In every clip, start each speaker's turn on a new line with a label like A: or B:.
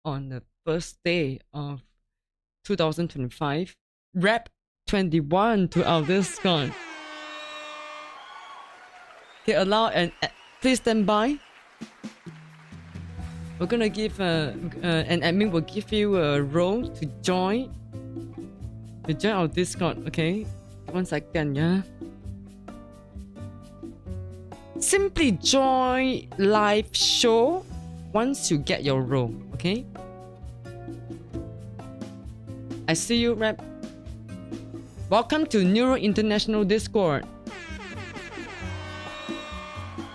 A: on the first day of 2025. Rep 21 to our Discord. Okay, allow and please stand by. We're gonna give an admin will give you a role to join our Discord. Okay, 1 second, yeah. Simply join live show once you get your role. Okay. I see you, Rep. Welcome to Neuro International Discord.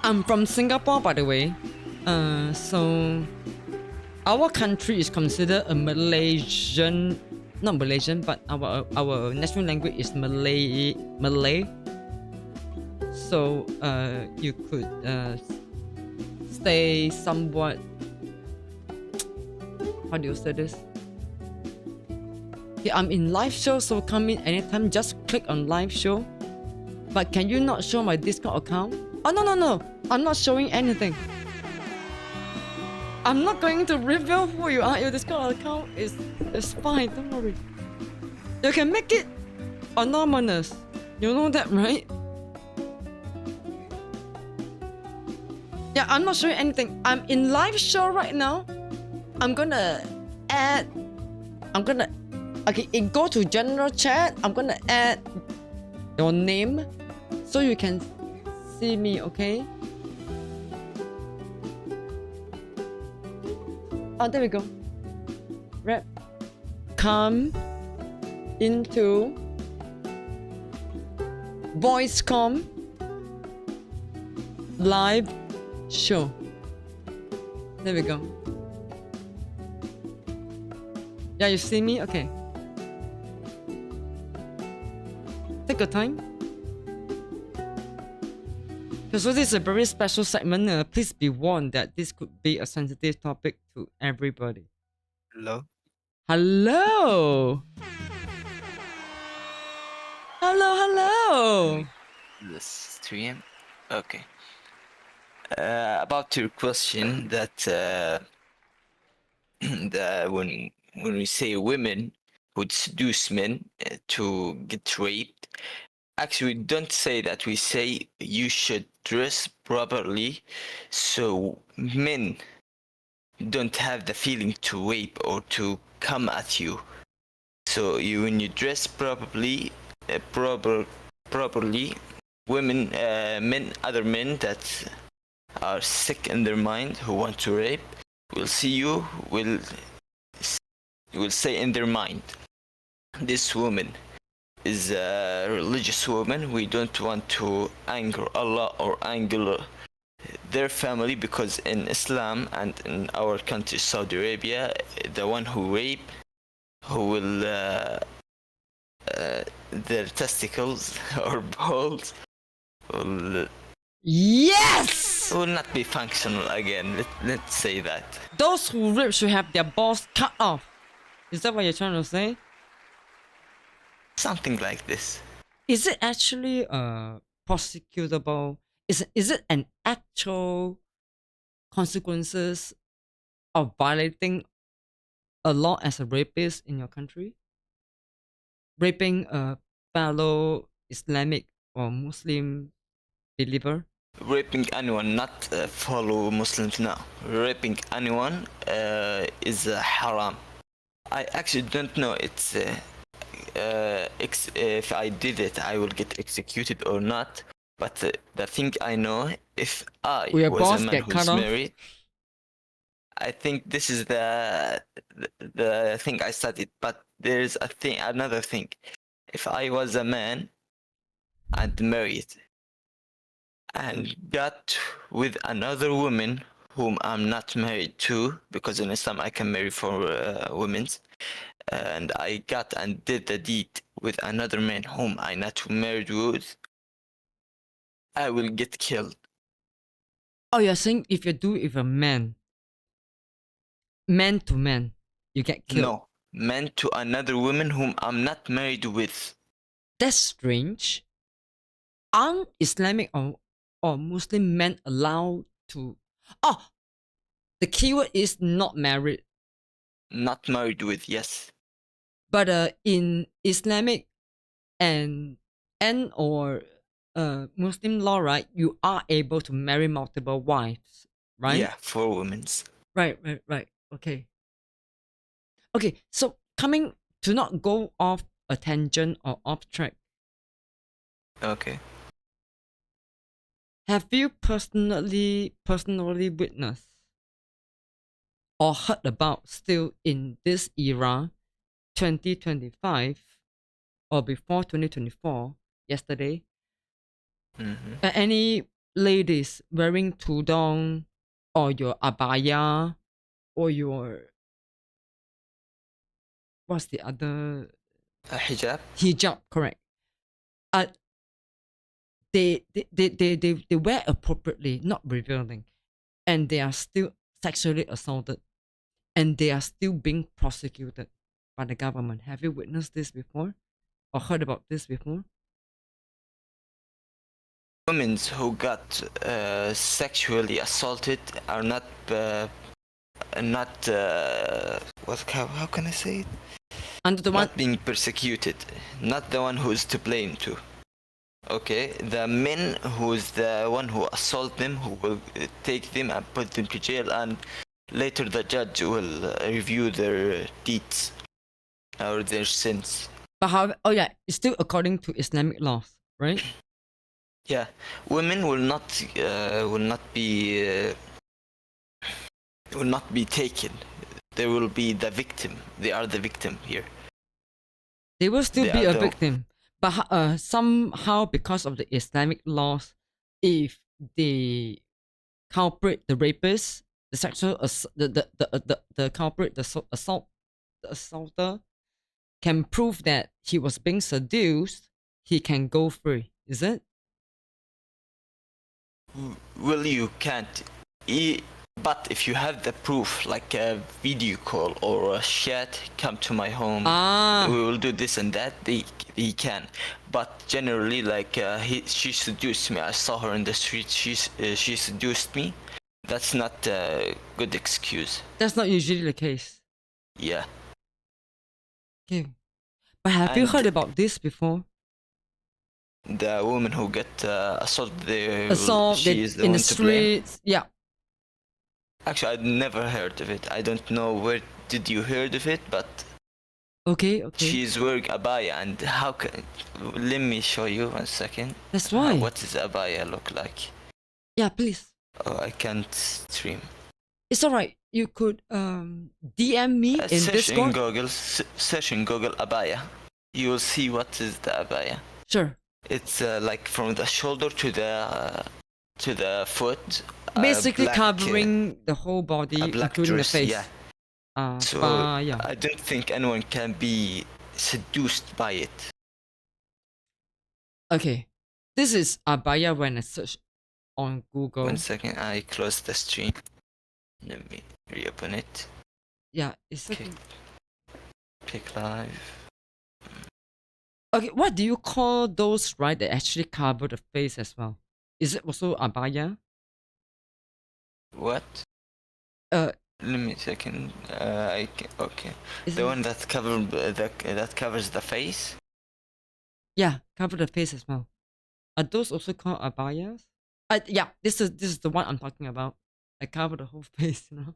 A: I'm from Singapore, by the way. So our country is considered a Malaysian, not Malaysian, but our national language is Malay. So you could stay somewhat. How do you say this? Yeah, I'm in live show, so come in anytime. Just click on live show. But can you not show my Discord account? Oh no! I'm not showing anything. I'm not going to reveal who you are. Your Discord account is fine. Don't worry. You can make it anonymous. You know that, right? Yeah, I'm not showing anything. I'm in live show right now. I'm gonna add. Okay, go to general chat. I'm gonna add your name so you can see me, okay? Oh, there we go. Rep. Come into VoiceCom live show. There we go. Yeah, you see me? Okay. Take your time. So this is a very special segment. Please be warned that this could be a sensitive topic to everybody.
B: Hello?
A: Hello! Hello!
B: The stream? Okay. About your question that when we say women would seduce men to get raped, actually we don't say that. We say you should dress properly so men don't have the feeling to rape or to come at you. So when you dress properly, properly, women, men, other men that are sick in their mind who want to rape will see you, will say in their mind, this woman is a religious woman. We don't want to anger Allah or anger their family, because in Islam and in our country, Saudi Arabia, the one who rape, who will their testicles or balls will
A: Yes!
B: will not be functional again. Let's say that.
A: Those who rape should have their balls cut off. Is that what you're trying to say?
B: Something like this.
A: Is it actually prosecutable? Is it an actual consequences of violating a law as a rapist in your country? Raping a fellow Islamic or Muslim believer?
B: Raping anyone, not follow Muslims now. Raping anyone is haram. I actually don't know it's if I did it, I will get executed or not. But the thing I know, if I was a man who's married, I think this is the thing I studied. But there's another thing. If I was a man and married and got with another woman whom I'm not married to, because in Islam I can marry for women's, and I got and did the deed with another man whom I'm not married with, I will get killed.
A: Oh, you're saying if you do it with a man to man, you get killed?
B: No, man to another woman whom I'm not married with.
A: That's strange. Aren't Islamic or Muslim men allowed to... Oh! The keyword is not married.
B: not married with, yes.
A: But in Islamic and or Muslim law, right, you are able to marry multiple wives, right?
B: Yeah, for women's.
A: Right. Okay. Okay, so coming to not go off a tangent or off track,
B: Okay.
A: have you personally witnessed or heard about still in this era, 2025 or before 2024, yesterday, any ladies wearing tudong or your abaya or your, what's the other,
B: hijab,
A: correct? uh they wear appropriately, not revealing, and they are still sexually assaulted, and they are still being prosecuted by the government. Have you witnessed this before or heard about this before?
B: Women who got sexually assaulted are not how can I say it?
A: Under the one,
B: Not being persecuted, not the one who's to blame too. Okay, the men who's the one who assault them, who will take them and put them to jail, and later the judge will review their deeds or their sins.
A: but how? Oh yeah, it's still according to Islamic laws, right?
B: Yeah, women will not be taken. They will be the victim. They are the victim here.
A: They will still be a victim, but somehow because of the Islamic laws, if the culprit, the rapist, the sexual the culprit, the assaulter can prove that he was being seduced, he can go free. Is it?
B: Well, you can't. But if you have the proof, like a video call or a chat, come to my home, we will do this and that, he can. But generally, like, she seduced me. I saw her in the street, she seduced me. That's not a good excuse.
A: That's not usually the case.
B: Yeah.
A: Okay. But have you heard about this before?
B: The woman who get assaulted,
A: she is the in one the streets, yeah.
B: Actually, I'd never heard of it. I don't know where did you heard of it, but
A: okay.
B: She's wearing abaya, and how can? Let me show you 1 second.
A: That's why.
B: What does abaya look like?
A: Yeah, please.
B: Oh, I can't stream.
A: It's alright. You could DM me in Discord.
B: Search in Google abaya. You will see what is the abaya.
A: Sure.
B: It's like from the shoulder to the foot.
A: Basically covering the whole body, including
B: dress,
A: the face.
B: Yeah. So
A: yeah.
B: I don't think anyone can be seduced by it.
A: Okay. This is abaya when I search on Google.
B: 1 second, I closed the stream. Let me reopen it.
A: Yeah, it's okay.
B: Click live.
A: Okay, what do you call those, right, that actually cover the face as well? Is it also abaya?
B: What? Let me a second. Okay. The one that covers the face?
A: Yeah, cover the face as well. Are those also called abayas? Yeah, this is the one I'm talking about. I cover the whole face, you know.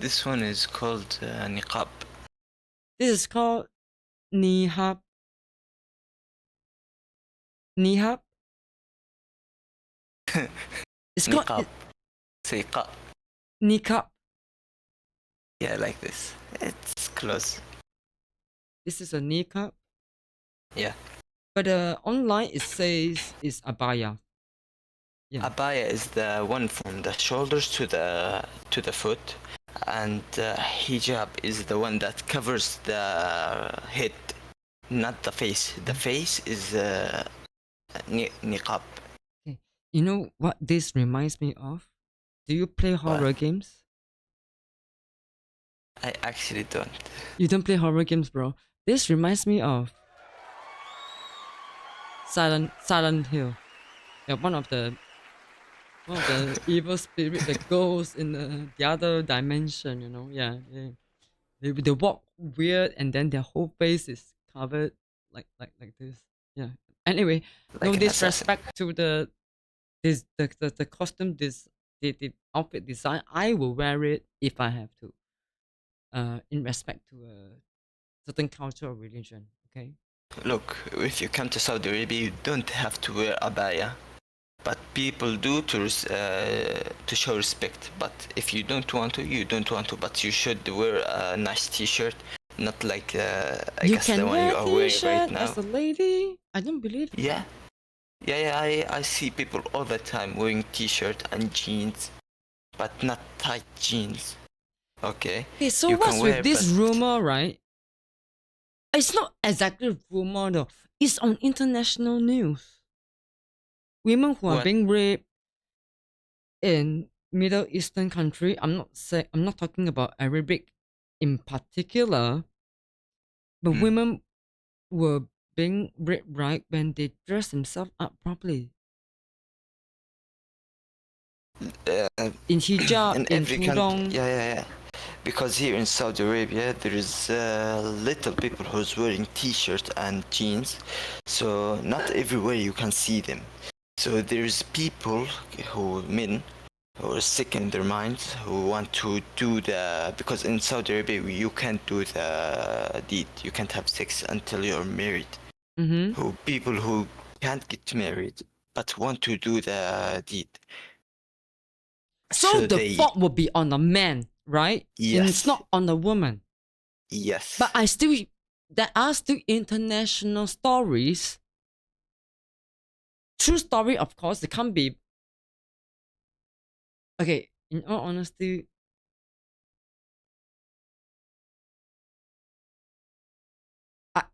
B: This one is called niqab.
A: This is called nihab. Nihab? It's called
B: niqab. Niqab.
A: Niqab.
B: Yeah, like this. It's close.
A: This is a niqab.
B: Yeah.
A: But online it says it's abaya.
B: Yeah. Abaya is the one from the shoulders to the foot, and hijab is the one that covers the head, not the face. The face is niqab.
A: Okay. You know what this reminds me of? Do you play horror games?
B: I actually don't.
A: You don't play horror games, bro? This reminds me of Silent Hill. Yeah, one of the evil spirit that goes in the other dimension, you know. Yeah, yeah. They walk weird and then their whole face is covered like this. Yeah. Anyway, no
B: like an assassin.
A: disrespect to the costume, the outfit design. I will wear it if I have to. In respect to a certain culture or religion. Okay.
B: Look, if you come to Saudi Arabia, you don't have to wear abaya, but people do to show respect. But if you don't want to, you don't want to. But you should wear a nice T-shirt, not like I
A: You
B: guess the
A: can
B: one
A: wear
B: you are wearing right
A: T-shirt
B: now.
A: as a lady. I don't believe.
B: Yeah, yeah. I see people all the time wearing T-shirt and jeans, but not tight jeans. Okay,
A: Okay, so
B: you can
A: what's with
B: wear,
A: this
B: but
A: rumor, right? It's not exactly rumor though. It's on international news. Women who are
B: what?
A: being raped in Middle Eastern country. I'm not talking about Arabic in particular, but
B: Hmm.
A: women were being raped right when they dress themselves up properly
B: Uh,
A: in hijab,
B: in
A: in
B: every country,
A: tudong.
B: yeah. Because here in Saudi Arabia, there is little people who's wearing t-shirt and jeans, so not everywhere you can see them. So there's people men, who are sick in their minds, who want to do because in Saudi Arabia you can't do the deed, you can't have sex until you're married.
A: Mm-hmm.
B: People who can't get married but want to do the deed.
A: So
B: So
A: the
B: they,
A: fault will be on the man, right? And it's
B: yes,
A: not on the woman. But
B: yes.
A: there are still international stories. True story, of course, it can't be. Okay, in all honesty,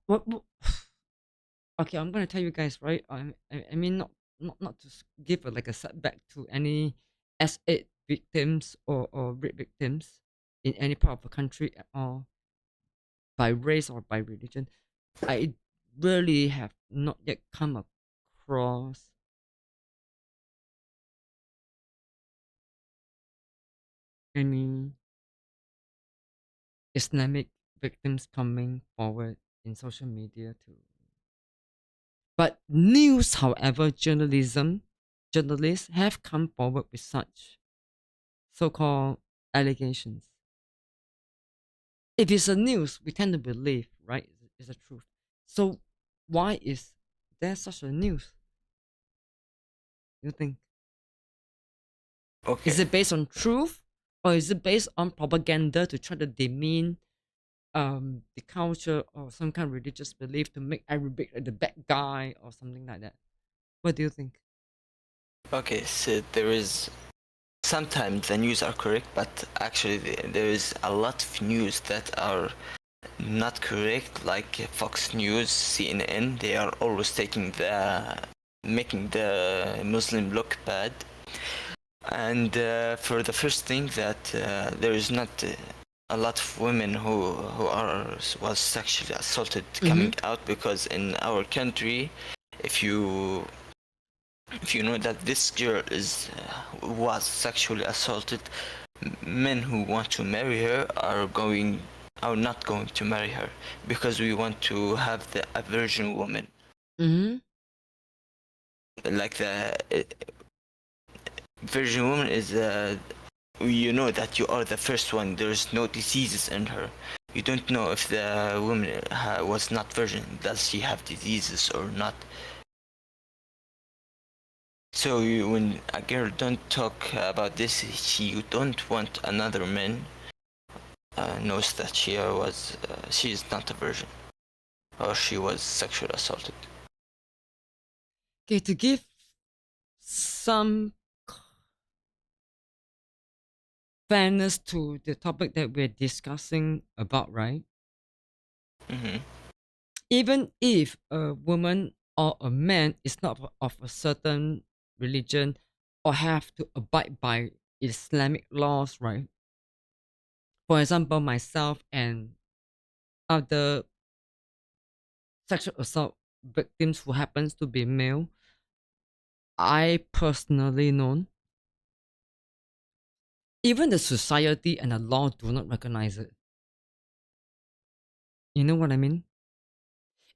A: what okay, I'm gonna tell you guys, right? I mean, not to give like a setback to any S8 victims or rape victims in any part of the country at all, by race or by religion. I really have not yet come across any Islamic victims coming forward in social media to. But news, however, journalists have come forward with such so-called allegations. If it's a news, we tend to believe, right? It's a truth. So why is there such a news? You think?
B: Okay.
A: Is it based on truth, or is it based on propaganda to try to demean the culture or some kind of religious belief to make Arabic the bad guy or something like that? What do you think?
B: Okay, so there is sometimes the news are correct, but actually there is a lot of news that are not correct, like Fox News, CNN. They are always making the Muslim look bad. And for the first thing that there is not a lot of women who was sexually assaulted coming out, because in our country, if you know that this girl was sexually assaulted, men who want to marry her are not going to marry her, because we want to have a virgin woman,
A: Mm-hmm.
B: like the virgin woman is you know that you are the first one, there's no diseases in her. You don't know if the woman was not virgin, does she have diseases or not. So when a girl don't talk about this, she don't want another man knows that she is not a virgin, or she was sexually assaulted.
A: Okay, to give some fairness to the topic that we're discussing about, right?
B: Mm-hmm.
A: Even if a woman or a man is not of a certain religion or have to abide by Islamic laws, right? For example, myself and other sexual assault victims who happens to be male, I personally know, even the society and the law do not recognize it. You know what I mean?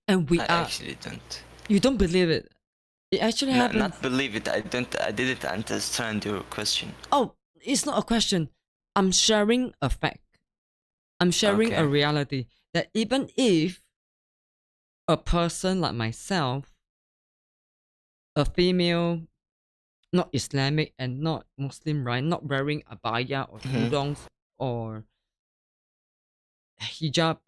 A: And we
B: I
A: are.
B: actually don't.
A: You don't believe it? It actually happens.
B: Not believe it. I didn't understand your question.
A: Oh, it's not a question. I'm sharing a fact. I'm sharing a
B: Okay.
A: reality that even if a person like myself, a female, not Islamic and not Muslim, right? Not wearing abaya or tudongs or hijab,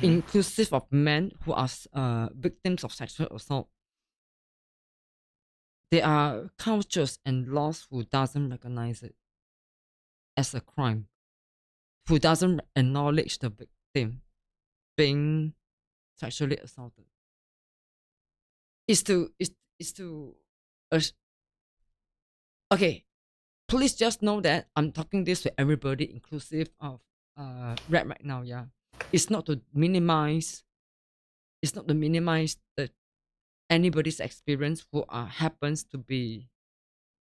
A: inclusive of men who are victims of sexual assault. There are cultures and laws who doesn't recognize it as a crime, who doesn't acknowledge the victim being sexually assaulted. Is to okay. Please just know that I'm talking this to everybody, inclusive of Red right now. Yeah, it's not to minimize. It's not to minimize the anybody's experience who happens to be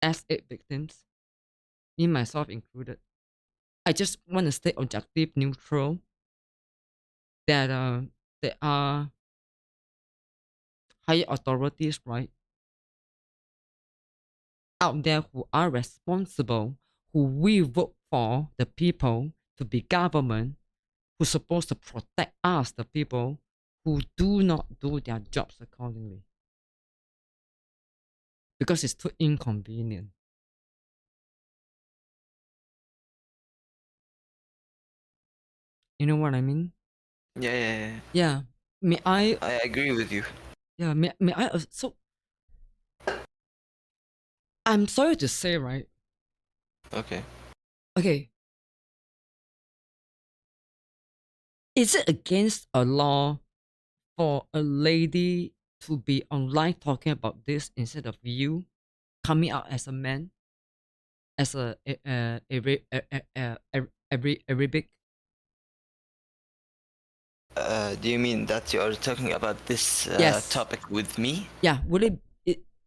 A: S8 victims, me myself included. I just want to stay objective, neutral. That there are higher authorities, right, out there who are responsible, who we vote for the people to be government, who's supposed to protect us, the people, who do not do their jobs accordingly. Because it's too inconvenient. You know what I mean?
B: Yeah.
A: Yeah. May I?
B: I agree with you.
A: Yeah. May I? So I'm sorry to say, right?
B: Okay.
A: Okay. Is it against a law for a lady to be online talking about this instead of you coming out as a man, as a Arabic?
B: Do you mean that you are talking about this
A: Yes.
B: topic with me?
A: Yeah. Would it?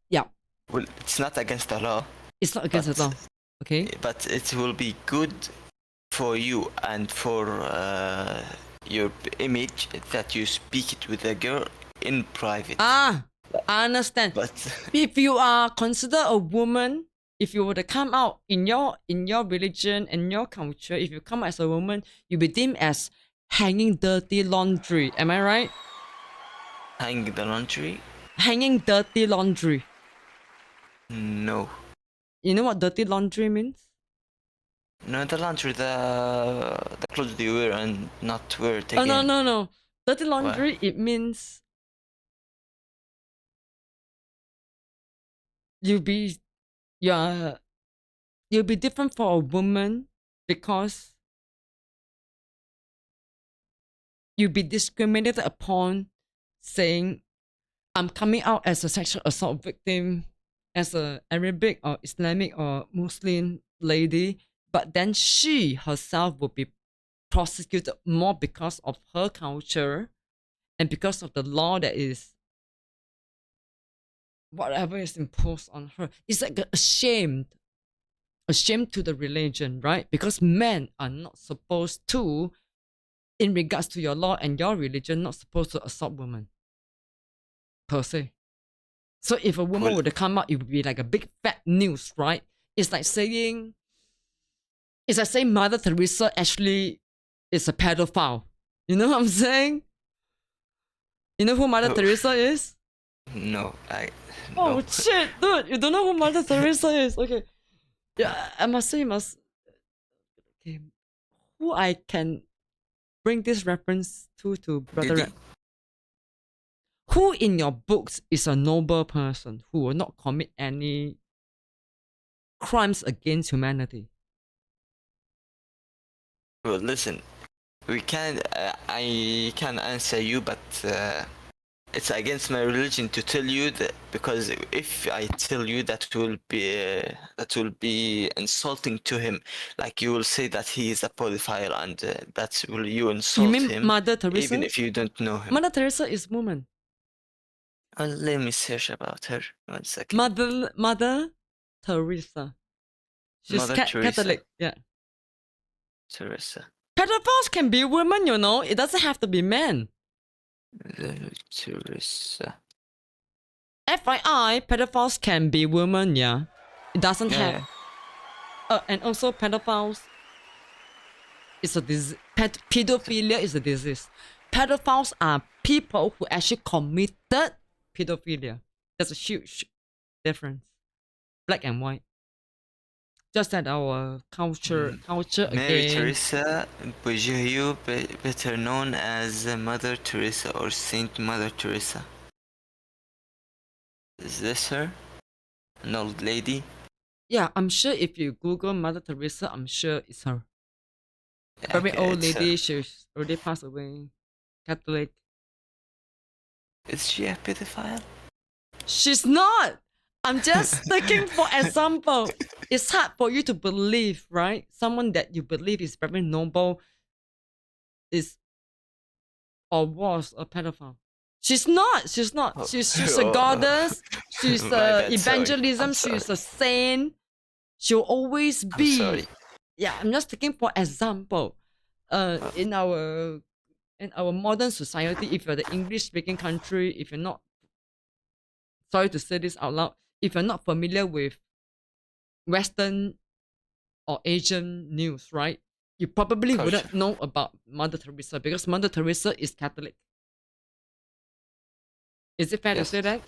A: Yeah.
B: Well, it's not against the law.
A: It's not against the law. Okay.
B: But it will be good for you and for your image that you speak it with a girl in private.
A: I understand.
B: But
A: if you are considered a woman, if you were to come out in your religion and your culture, if you come out as a woman, you'll be deemed as hanging dirty laundry. Am I right?
B: hanging the laundry?
A: Hanging dirty laundry.
B: No.
A: You know what dirty laundry means?
B: No, the laundry, the clothes you wear and not wear it again.
A: Oh no. Dirty laundry, it means you'll be different for a woman because you'll be discriminated upon saying I'm coming out as a sexual assault victim, as a Arabic or Islamic or Muslim lady, but then she herself will be prosecuted more because of her culture and because of the law that is whatever is imposed on her. It's like a shame to the religion, right? Because men are not supposed to, in regards to your law and your religion, not supposed to assault women per se. So if a woman were to come out, it would be like a big fat news, right? It's like saying Mother Teresa actually is a pedophile. You know what I'm saying? You know who Mother Teresa is?
B: No,
A: Oh
B: no.
A: shit, dude! You don't know who Mother Teresa is? Okay, yeah, I must say, okay, who I can bring this reference to brother. Who in your books is a noble person who will not commit any crimes against humanity?
B: Well, listen, we can. I can answer you, but it's against my religion to tell you that, because if I tell you, that will be insulting to him. Like, you will say that he is a pedophile, and that will you insult
A: You mean
B: him.
A: Mother Teresa?
B: Even if you don't know him.
A: Mother Teresa is woman.
B: Let me search about her. 1 second.
A: Mother Teresa. She's
B: Mother Teresa.
A: Catholic. Yeah.
B: Teresa.
A: Pedophiles can be women, you know. It doesn't have to be men.
B: Teresa.
A: FYI, pedophiles can be women, yeah. It doesn't have. And also, pedophiles is a disease. Pedophilia is a disease. Pedophiles are people who actually committed pedophilia. There's a huge difference. Black and white. Just that our culture
B: Mary
A: again.
B: Teresa Bourgeois, better known as Mother Teresa or Saint Mother Teresa. Is this her? An old lady?
A: Yeah, I'm sure if you Google Mother Teresa, I'm sure it's her. Very
B: Okay,
A: old lady, she's already passed away. Catholic.
B: Is she a pedophile?
A: She's not! I'm just taking for example. It's hard for you to believe, right? Someone that you believe is very noble is or was a pedophile. She's not. She's not.
B: Oh.
A: She's a goddess. She's evangelism. She's a saint. She'll always be.
B: I'm sorry.
A: Yeah, I'm just taking for example. In our modern society, if you're the English speaking country, if you're not, sorry to say this out loud, if you're not familiar with Western or Asian news, right? You probably wouldn't know about Mother Teresa because Mother Teresa is Catholic. Is it fair to say that?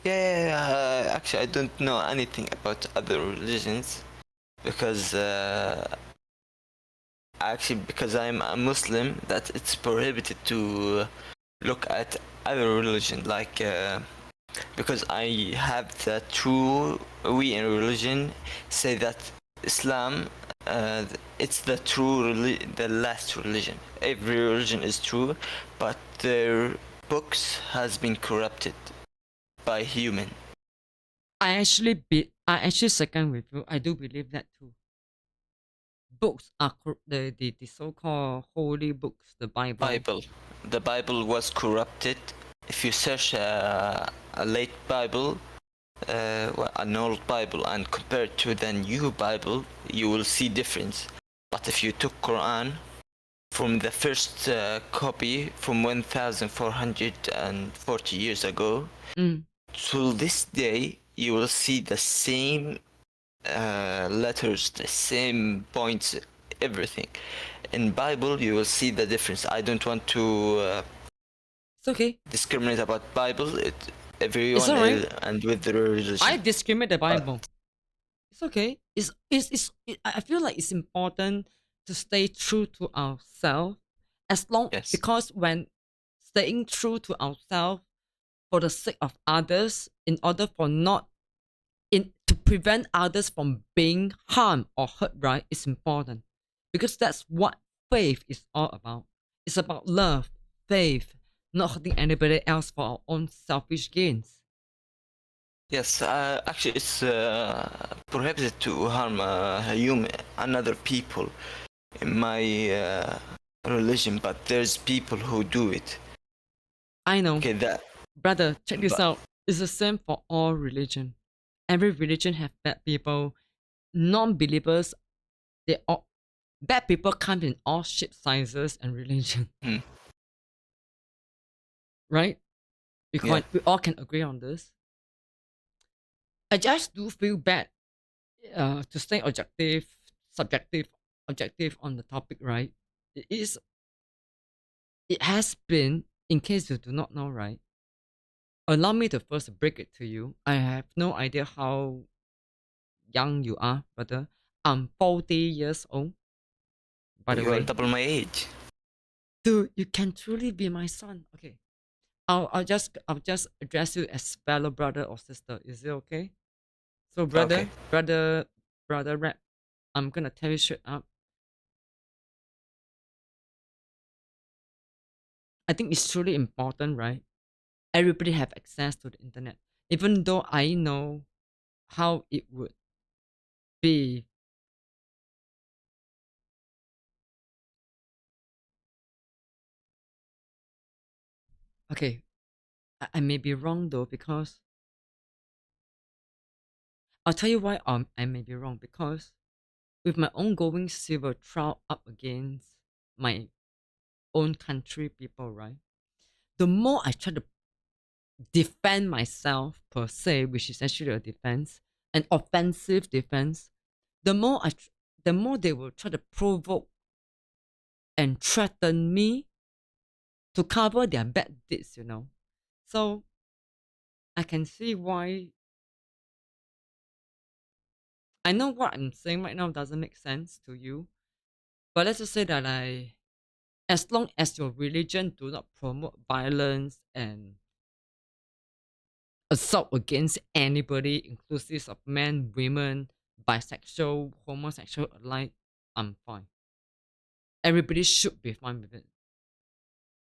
B: Yeah, actually, I don't know anything about other religions because because I'm a Muslim, that it's prohibited to look at other religion because I have the true. We in religion say that Islam, it's the the last religion. Every religion is true, but their books has been corrupted by human.
A: I actually second with you. I do believe that too. Books are the so-called holy books, the Bible.
B: The Bible was corrupted. If you search a late Bible, an old Bible, and compare it to the new Bible, you will see difference. But if you took Quran from the first copy from 1440 years ago to this day, you will see the same letters, the same points, everything. In Bible, you will see the difference. I don't want to
A: it's okay.
B: discriminate about Bible. Everyone
A: it's all right.
B: And with the religion.
A: I discriminate the Bible. It's okay. I feel like it's important to stay true to ourselves as long because when staying true to ourselves for the sake of others, in order for to prevent others from being harmed or hurt, right, is important because that's what faith is all about. It's about love, faith, not hurting anybody else for our own selfish gains.
B: Yes, actually, it's prohibited to harm another people in my religion, but there's people who do it.
A: I know.
B: Okay,
A: brother, check this out. It's the same for all religion. Every religion have bad people. Non-believers, bad people come in all shapes, sizes, and religion. Right? We all can agree on this. I just do feel bad to stay objective on the topic, right? It has been, in case you do not know, right? Allow me to first break it to you. I have no idea how young you are, brother. I'm 40 years old. By the way,
B: you're double my age.
A: Dude, you can truly be my son. Okay. I'll just address you as fellow brother or sister. Is it okay? So brother rap, I'm gonna tell you straight up. I think it's truly important, right? Everybody have access to the internet. Even though I know how it would be okay. I may be wrong though, because I'll tell you why I may be wrong, because with my ongoing civil trial up against my own country people, right? The more I try to defend myself per se, which is actually a defense, an offensive defense, the more the more they will try to provoke and threaten me to cover their bad deeds, you know. So I can see why. I know what I'm saying right now doesn't make sense to you, but let's just say that as long as your religion do not promote violence and assault against anybody, inclusive of men, women, bisexual, homosexual alike, I'm fine. Everybody should be fine with it.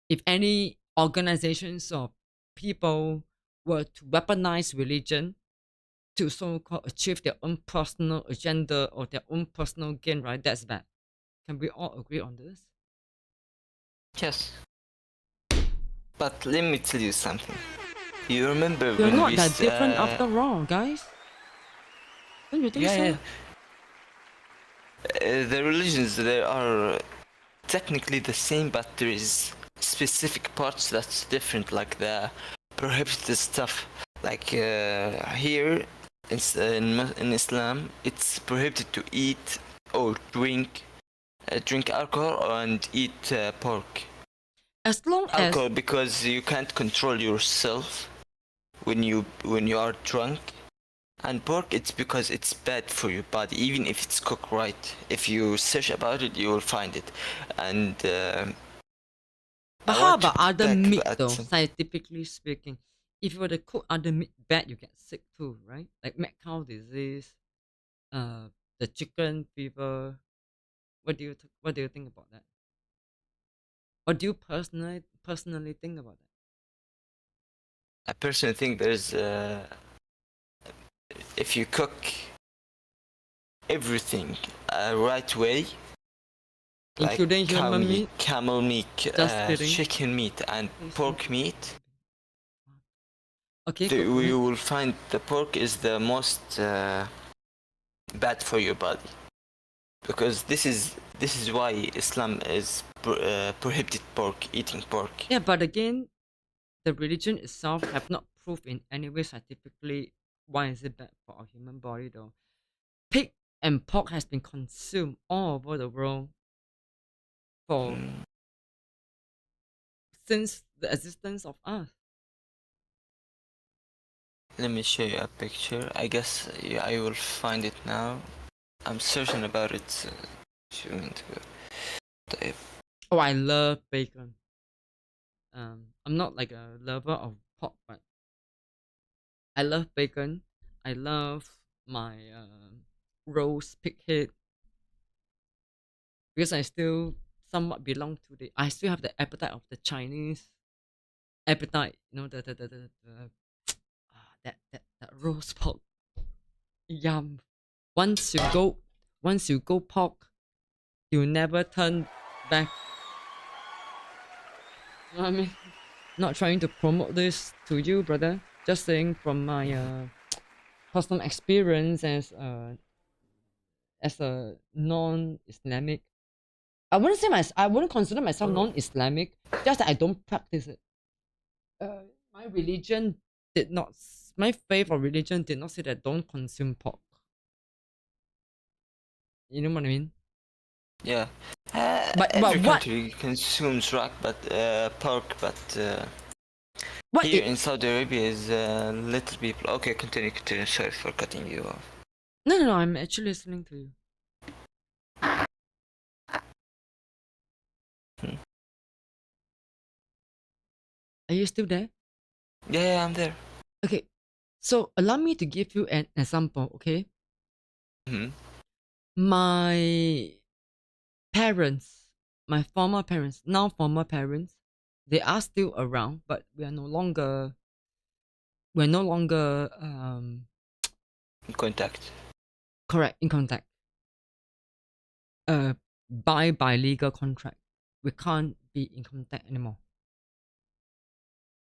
A: If any organizations or people were to weaponize religion to so-called achieve their own personal agenda or their own personal gain, right? That's bad. Can we all agree on this?
B: Yes. But let me tell you something. You remember
A: We're
B: when
A: not
B: we
A: that different after all, guys. Don't you think so?
B: yeah. The religions, they are technically the same, but there is specific parts that's different, like the prohibited stuff. Like here in Islam, it's prohibited to eat or drink alcohol and eat pork.
A: As long
B: Alcohol
A: as
B: because you can't control yourself when you are drunk. And pork, it's because it's bad for your body, even if it's cooked right. If you search about it, you will find it. And
A: but
B: I
A: how
B: want to
A: about other
B: back
A: meat
B: at
A: though, scientifically speaking? If you were to cook other meat bad, you get sick too, right? Like mad cow disease, the chicken fever. What do you think about that? What do you personally think about that?
B: I personally think there's if you cook everything right way, like
A: Including
B: cow
A: human
B: meat,
A: meat?
B: camel meat,
A: Just kidding.
B: chicken meat, and pork meat,
A: Okay, go
B: you
A: ahead.
B: will find the pork is the most bad for your body, because this is why Islam is prohibited eating pork.
A: Yeah, but again, the religion itself have not proved in any way scientifically why is it bad for our human body though. Pig and pork has been consumed all over the world for
B: Mm,
A: since the existence of us.
B: Let me show you a picture. I guess I will find it now. I'm searching about it 2 minutes ago. طيب.
A: Oh, I love bacon. I'm not like a lover of pork, but I love bacon. I love my roast pig head because I still somewhat belong to the. I still have the appetite of the Chinese appetite. You know the that roast pork. Yum. Once you go, once you go pork, you never turn back. You know what I mean? Not trying to promote this to you, brother. Just saying from my personal experience as a non-Islamic. I wouldn't consider myself non-Islamic. Just that I don't practice it. My religion did not. My faith or religion did not say that don't consume pork. You know what I mean?
B: Yeah.
A: But
B: Every
A: what
B: country consumes pork, but
A: what
B: here
A: it?
B: in Saudi Arabia is little people. Okay, continue. Sorry for cutting you off.
A: No. I'm actually listening to you.
B: Hmm.
A: Are you still there?
B: Yeah, I'm there.
A: Okay. So allow me to give you an example. Okay.
B: Hmm.
A: My parents, my former parents, now former parents, they are still around, but we are no longer. We're no longer
B: In contact.
A: correct in contact. By legal contract, we can't be in contact anymore.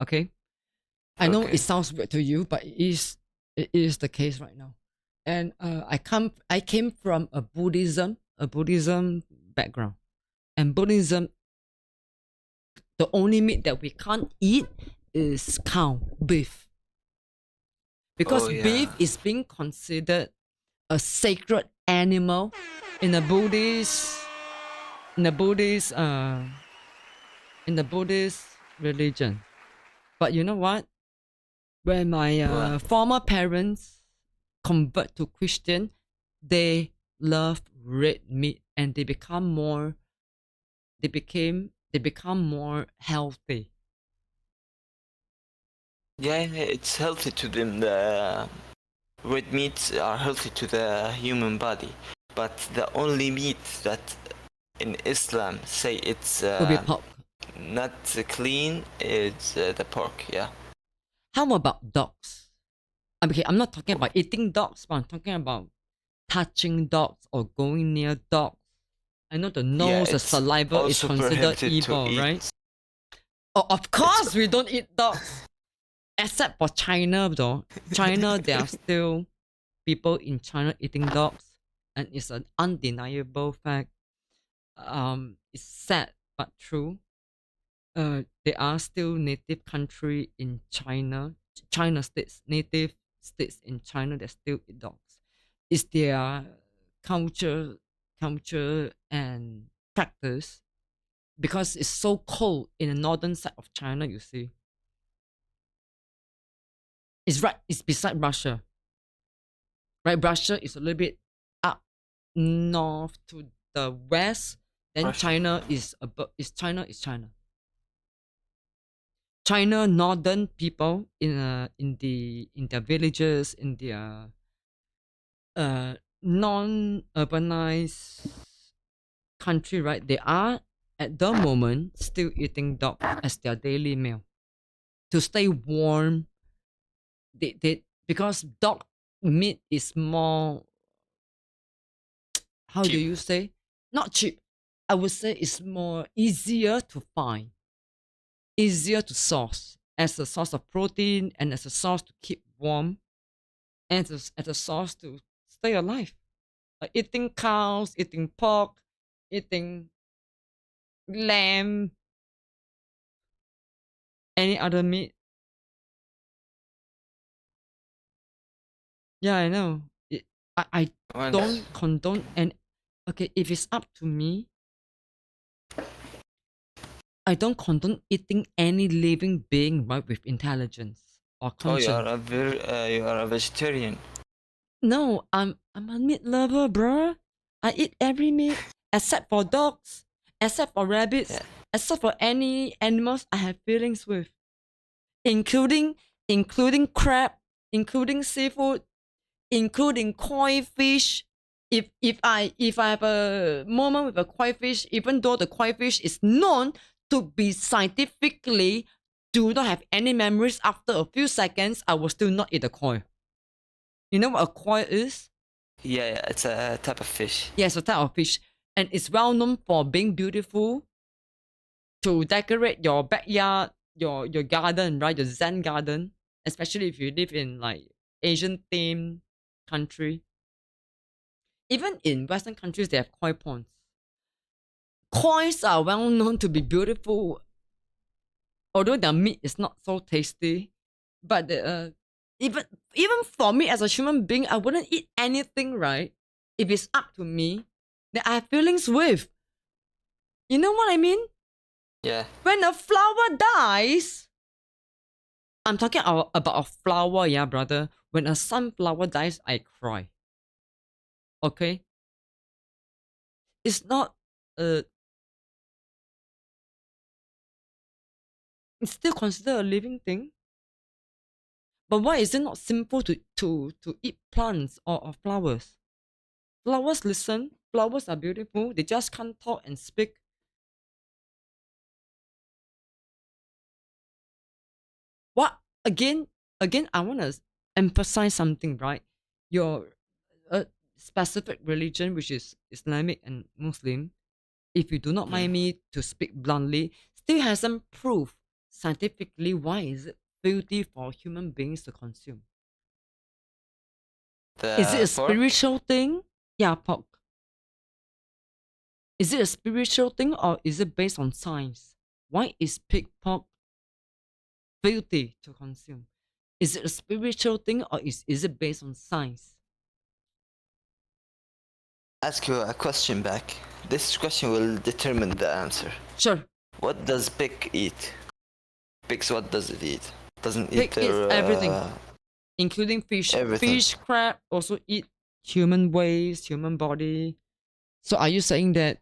A: Okay. I know it sounds weird to you, but it is the case right now. And I came from a Buddhism background, and Buddhism, the only meat that we can't eat is cow, beef, because beef is being considered a sacred animal in the Buddhist religion. But you know what? When my former parents convert to Christian, they love red meat and they become more healthy.
B: Yeah, it's healthy to them. The red meats are healthy to the human body, but the only meat that in Islam say it's
A: Will be pork.
B: Not clean is the pork. Yeah.
A: How about dogs? Okay, I'm not talking about eating dogs, but I'm talking about touching dogs or going near dogs. I know the nose, the saliva is considered evil, right? Oh, of course we don't eat dogs. Except for China, though. China, there are still people in China eating dogs, and it's an undeniable fact. It's sad but true. There are still native country in China, native states in China that still eat dogs. It's their culture and practice, because it's so cold in the northern side of China, you see. It's beside Russia. Right, Russia is a little bit up north to the west. Then Russia. China is China. China northern people in their villages, in their non-urbanized country, right? They are at the moment still eating dog as their daily meal to stay warm. They because dog meat is more, how cheap. Do you say? Not cheap. I would say it's more easier to find, easier to source as a source of protein and as a source to keep warm and as a source to stay alive. Like eating cows, eating pork, eating lamb, any other meat. Yeah, I know. I don't condone, and okay, if it's up to me, I don't condone eating any living being, right, with intelligence or conscience.
B: Oh, you are a vegetarian.
A: No, I'm a meat lover, bruh. I eat every meat except for dogs, except for rabbits, except for any animals I have feelings with, including crab, including seafood, including koi fish. If I have a moment with a koi fish, even though the koi fish is known to be scientifically do not have any memories after a few seconds, I will still not eat the koi. You know what a koi is?
B: Yeah, it's a type of fish.
A: Yes, a type of fish. And it's well known for being beautiful, to decorate your backyard, your garden, right? Your Zen garden. Especially if you live in like Asian themed country. Even in Western countries, they have koi ponds. Kois are well known to be beautiful, although their meat is not so tasty. But even for me as a human being, I wouldn't eat anything, right? If it's up to me, that I have feelings with. You know what I mean?
B: Yeah.
A: When a flower dies, I'm talking about a flower, yeah, brother. When a sunflower dies, I cry. Okay? It's not it's still considered a living thing. But why is it not simple to eat plants or flowers? Flowers listen. Flowers are beautiful. They just can't talk and speak. What? Again, I want to emphasize something, right? Your specific religion, which is Islamic and Muslim, if you do not mind me to speak bluntly, still hasn't proved scientifically why is it filthy for human beings to consume?
B: The
A: Is it a
B: pork?
A: spiritual thing? Yeah, pork. Is it a spiritual thing or is it based on science? Why is pig pork filthy to consume? Is it a spiritual thing or is it based on science?
B: Ask you a question back. This question will determine the answer.
A: Sure.
B: What does pig eat? Pigs, what does it eat? Doesn't
A: Pig
B: eat their,
A: eats everything, including fish.
B: everything.
A: Fish, crab also eat human waste, human body. So are you saying that?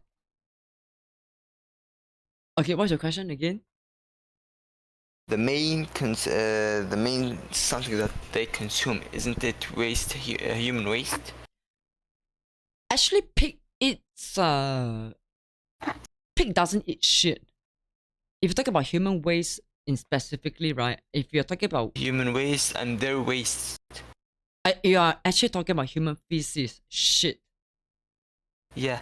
A: Okay, what's your question again?
B: The main something that they consume, isn't it waste, human waste?
A: Actually, pig eats. Pig doesn't eat shit. If you talk about human waste in specifically, right? If you're talking about
B: human waste and their waste,
A: you are actually talking about human feces, shit.
B: Yeah.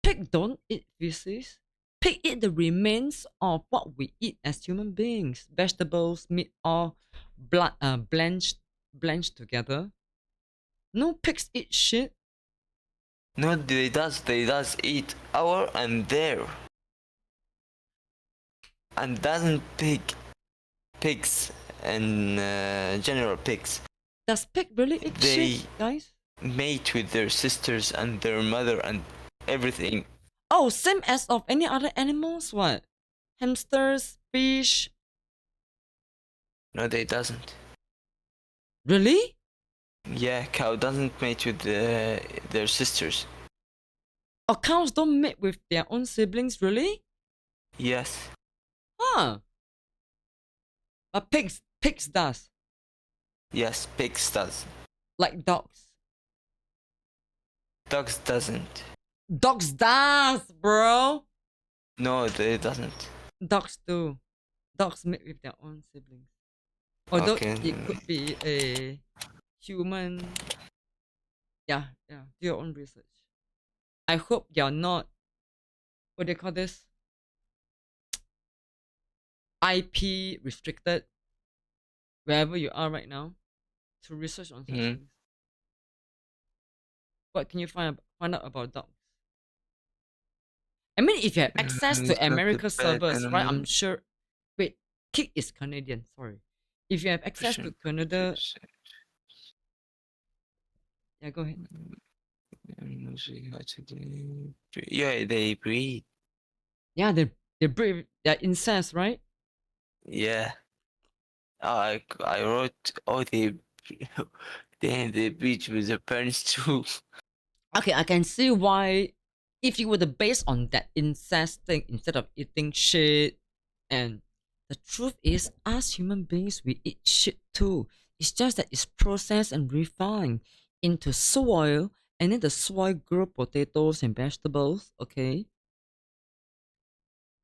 A: Pig don't eat feces. Pig eat the remains of what we eat as human beings. Vegetables, meat, all blanched together. No, pigs eat shit.
B: No, they does eat our and their. And doesn't pigs and general pigs.
A: Does pig really eat shit, guys?
B: Mate with their sisters and their mother and everything.
A: Oh, same as of any other animals, what? Hamsters, fish.
B: No, they doesn't.
A: Really?
B: Yeah, cow doesn't mate with their sisters.
A: Oh, cows don't mate with their own siblings, really?
B: Yes.
A: Huh. But pigs does.
B: Yes, pigs does.
A: Like dogs.
B: Dogs doesn't.
A: Dogs does, bro.
B: No, they doesn't.
A: Dogs do. Dogs mate with their own siblings. Although
B: Okay.
A: it could be a human. Yeah. Do your own research. I hope you're not, what do you call this? IP restricted wherever you are right now to research on such things. What can you find out about dogs? I mean, if you have access to America servers, right? I'm sure. Wait, Kick is Canadian. Sorry. If you have access to Canada, yeah, go ahead.
B: Yeah, they breed.
A: Yeah, they breed. They're incest, right?
B: Yeah. I wrote. Oh, they breed with their parents too.
A: Okay, I can see why. If you were to base on that incest thing instead of eating shit, and the truth is, us human beings, we eat shit too. It's just that it's processed and refined into soil, and then the soil grow potatoes and vegetables. Okay.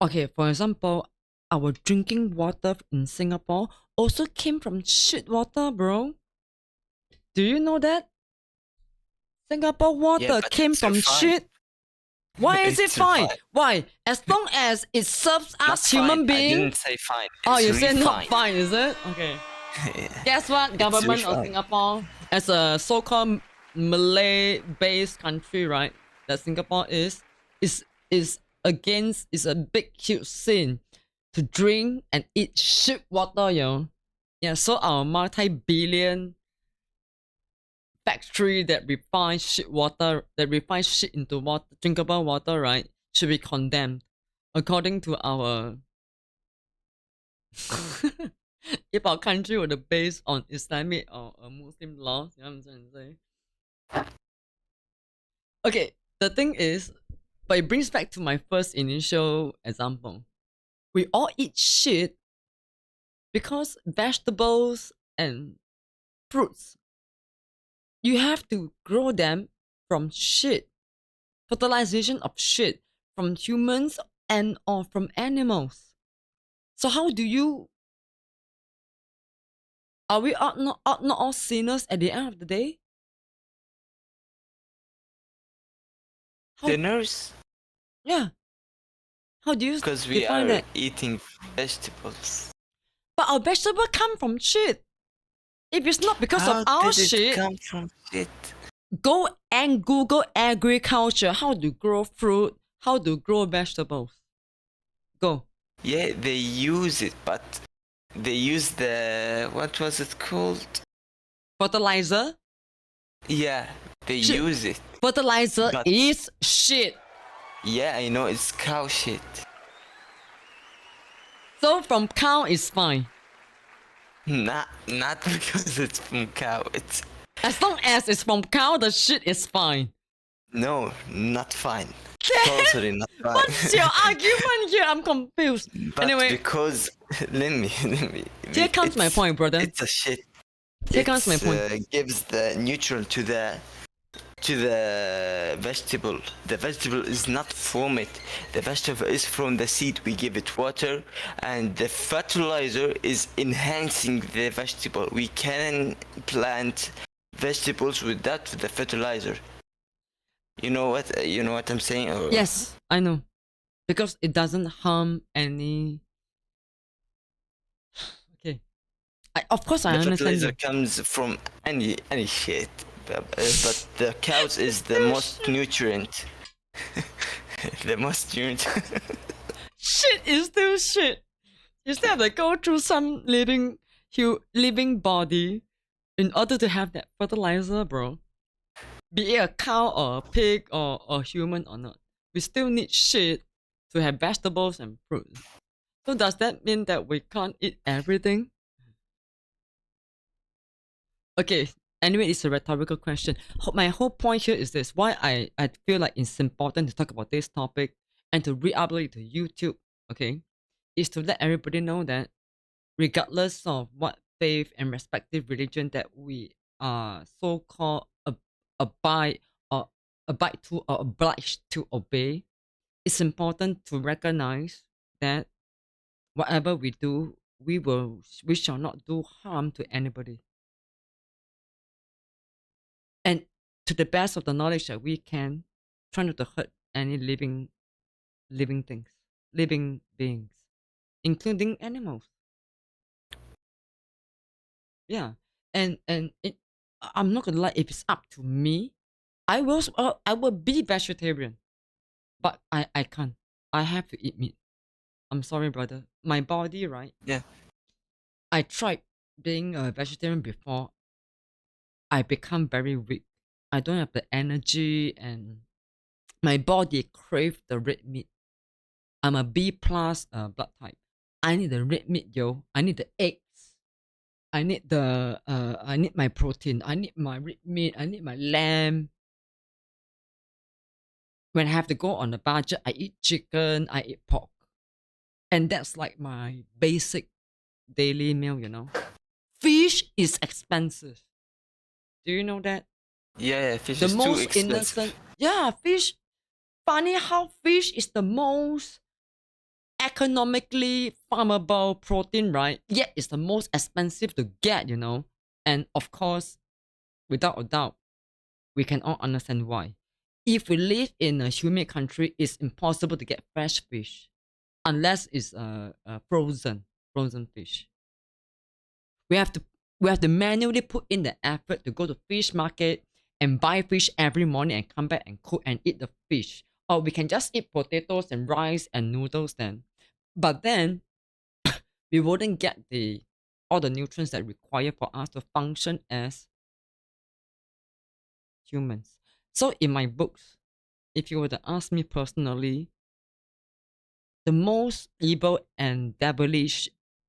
A: Okay, for example, our drinking water in Singapore also came from shit water, bro. Do you know that? Singapore water came from shit. Why is it fine? Why? As long as it serves us human beings.
B: I didn't say fine.
A: Oh, you said not fine, is it? Okay. Guess what? Government of Singapore, as a so-called Malay-based country, right? That Singapore is against. Is a big huge sin to drink and eat shit water, yo. Yeah. So our multi-billion factory that refines shit water, that refines shit into water, drinkable water, right, should be condemned according to our. If our country were based on Islamic or Muslim laws, you know what I'm trying to say? Okay, the thing is, but it brings back to my first initial example. We all eat shit because vegetables and fruits, you have to grow them from shit. Fertilization of shit from humans and or from animals. So how do you? Are we not all sinners at the end of the day?
B: Sinners?
A: Yeah. How do you?
B: Because we are eating vegetables.
A: But our vegetable come from shit. If it's not because of our
B: How did
A: shit,
B: it come from shit?
A: go and Google agriculture, how to grow fruit, how to grow vegetables. Go.
B: Yeah, they use it, but they use the, what was it called?
A: Fertilizer.
B: Yeah, they
A: Shit.
B: use it.
A: Fertilizer
B: But-
A: is shit.
B: Yeah, I know, it's cow shit.
A: So from cow is fine.
B: Not because it's from cow. It's
A: As long as it's from cow, the shit is fine.
B: no, not fine. Totally not fine.
A: What's your argument here? I'm confused.
B: But
A: Anyway,
B: because let me.
A: here comes my point, brother.
B: It's a shit.
A: Here comes my point.
B: Gives the nutrient to the vegetable. The vegetable is not from it. The vegetable is from the seed. We give it water, and the fertilizer is enhancing the vegetable. We can plant vegetables without the fertilizer. You know what? You know what I'm saying? Or...
A: Yes, I know. Because it doesn't harm any. Okay. Of course, I
B: the
A: understand.
B: Fertilizer
A: You.
B: comes from any shit, but the cows is the most nutrient. The most nutrient.
A: Shit is still shit. You still have to go through some living body in order to have that fertilizer, bro. Be it a cow or a pig or a human or not, we still need shit to have vegetables and fruit. So does that mean that we can't eat everything? Okay, anyway, it's a rhetorical question. My whole point here is this. Why I feel like it's important to talk about this topic and to re-upload it to YouTube, okay, is to let everybody know that regardless of what faith and respective religion that we are so-called abide to or obliged to obey, it's important to recognize that whatever we do, we shall not do harm to anybody. And to the best of the knowledge that we can, try not to hurt any living things, living beings, including animals. Yeah, and I'm not gonna lie. If it's up to me, I will be vegetarian, but I can't. I have to eat meat. I'm sorry, brother. My body, right?
B: Yeah.
A: I tried being a vegetarian before. I become very weak. I don't have the energy, and my body craves the red meat. I'm a B plus blood type. I need the red meat, yo. I need the eggs. I need I need my protein. I need my red meat. I need my lamb. When I have to go on a budget, I eat chicken. I eat pork, and that's like my basic daily meal. You know, fish is expensive. Do you know that?
B: Yeah, fish
A: The
B: is too
A: most
B: expensive.
A: innocent. Yeah, fish. Funny how fish is the most economically farmable protein, right? Yet it's the most expensive to get, you know. And of course, without a doubt, we can all understand why. If we live in a humid country, it's impossible to get fresh fish unless it's frozen fish. We have to manually put in the effort to go to fish market and buy fish every morning and come back and cook and eat the fish. Or we can just eat potatoes and rice and noodles then. But then we wouldn't get all the nutrients that require for us to function as humans. So in my books, if you were to ask me personally, the most evil and devilish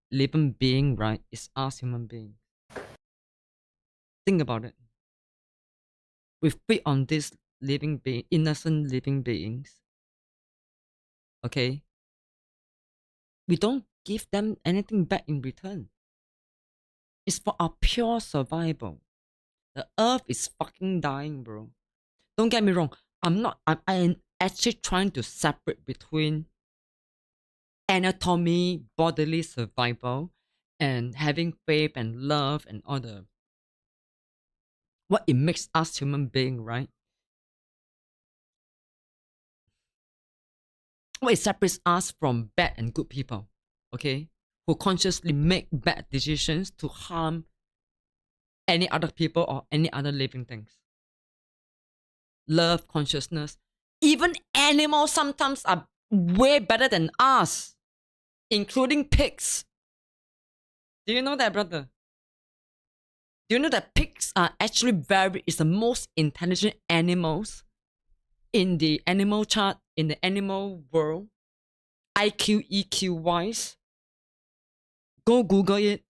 A: living being, right, is us human beings. Think about it. We feed on these innocent living beings. Okay? We don't give them anything back in return. It's for our pure survival. The earth is fucking dying, bro. Don't get me wrong. I'm actually trying to separate between anatomy, bodily survival, and having faith and love and all the what it makes us human being, right? What it separates us from bad and good people. Okay? who consciously make bad decisions to harm any other people or any other living things. Love, consciousness. Even animals sometimes are way better than us, including pigs. Do you know that, brother? Do you know that pigs are actually is the most intelligent animals in the animal chart, in the animal world? IQ, EQ wise. Go Google it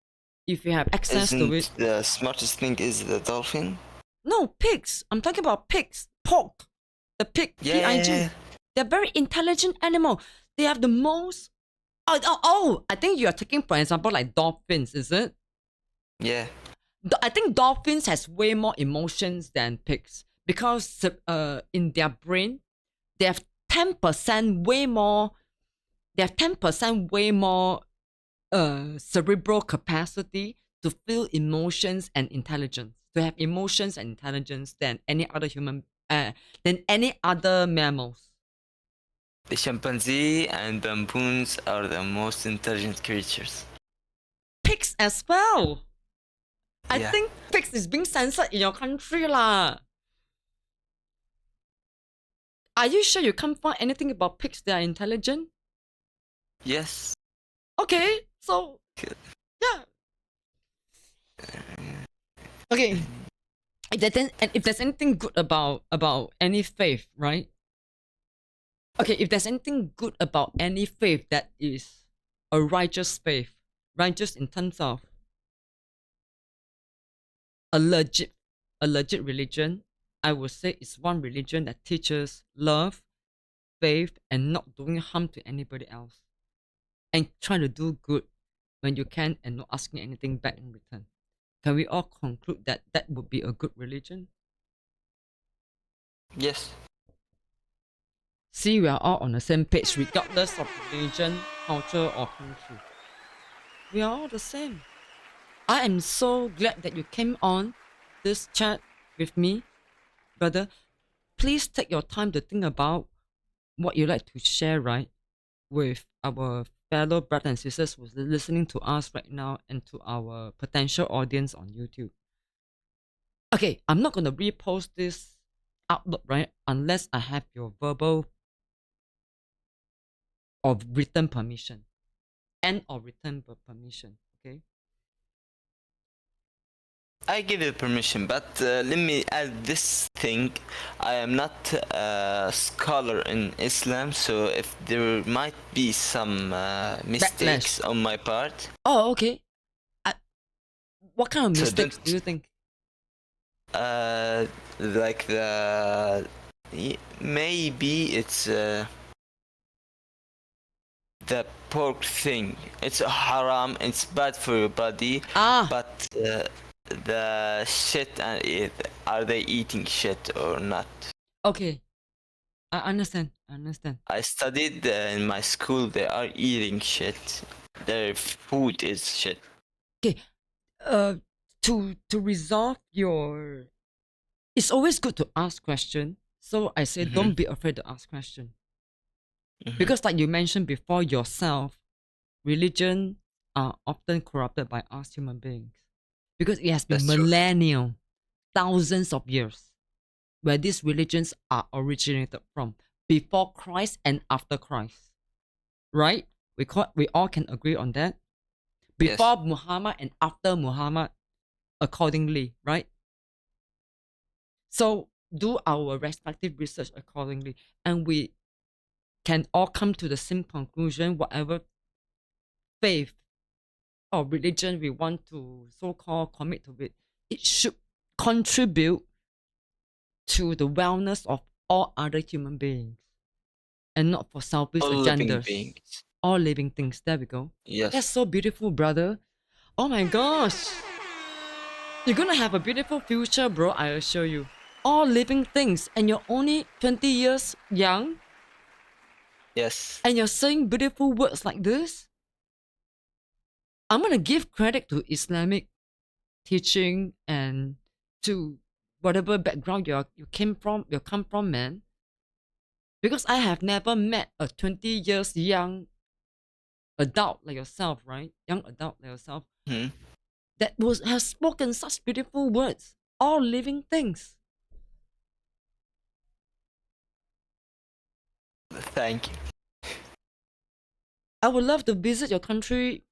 A: if you have access to it.
B: The smartest thing is the dolphin?
A: No, pigs. I'm talking about pigs. Pork. The pig. P-I-G.
B: Yeah.
A: They're very intelligent animal. They have the most... Oh, I think you are taking, for example, like dolphins, is it?
B: Yeah.
A: I think dolphins has way more emotions than pigs. Because in their brain, they have 10% way more... They have 10% way more cerebral capacity to feel emotions and intelligence, to have emotions and intelligence than any other than any other mammals.
B: The chimpanzee and baboons are the most intelligent creatures.
A: Pigs as well. I think pigs is being censored in your country lah. Are you sure you can't find anything about pigs that are intelligent?
B: Yes.
A: Okay, so yeah. Okay. If there's anything good about any faith, right? Okay, if there's anything good about any faith that is a righteous faith, righteous in terms of a legit religion, I would say it's one religion that teaches love, faith, and not doing harm to anybody else. And trying to do good when you can and not asking anything back in return. Can we all conclude that that would be a good religion?
B: Yes.
A: See, we are all on the same page regardless of religion, culture, or country. We are all the same. I am so glad that you came on this chat with me, brother. Please take your time to think about what you like to share, right, with our fellow brothers and sisters who's listening to us right now and to our potential audience on YouTube. Okay, I'm not going to repost this upload, right, unless I have your verbal or written permission and or written permission, okay?
B: I give you permission, but let me add this thing. I am not a scholar in Islam, so if there might be some mistakes on my part.
A: Oh, okay. What kind of mistakes do you think?
B: Like maybe it's the pork thing. It's haram. It's bad for your body. But the shit and are they eating shit or not?
A: Okay, I understand.
B: I studied in my school. They are eating shit. Their food is shit.
A: Okay, to resolve your, it's always good to ask question. So I say don't be afraid to ask question. Because like you mentioned before yourself, religion are often corrupted by us human beings. Because it has been millennial, thousands of years, where these religions are originated from, before Christ and after Christ. Right? We all can agree on that. Before Muhammad and after Muhammad, accordingly, right? So do our respective research accordingly, and we can all come to the same conclusion. Whatever faith or religion we want to so-called commit to it should contribute to the wellness of all other human beings, and not for selfish agendas. All living things. There we go.
B: Yes.
A: That's so beautiful, brother. Oh my gosh. You're gonna have a beautiful future, bro, I assure you. All living things, and you're only 20 years young.
B: Yes.
A: And you're saying beautiful words like this? I'm gonna give credit to Islamic teaching and to whatever background you come from, man. Because I have never met a 20 years young adult like yourself, right? Young adult like yourself,
B: Hmm.
A: that has spoken such beautiful words. All living things.
B: Thank you.
A: I would love to visit your country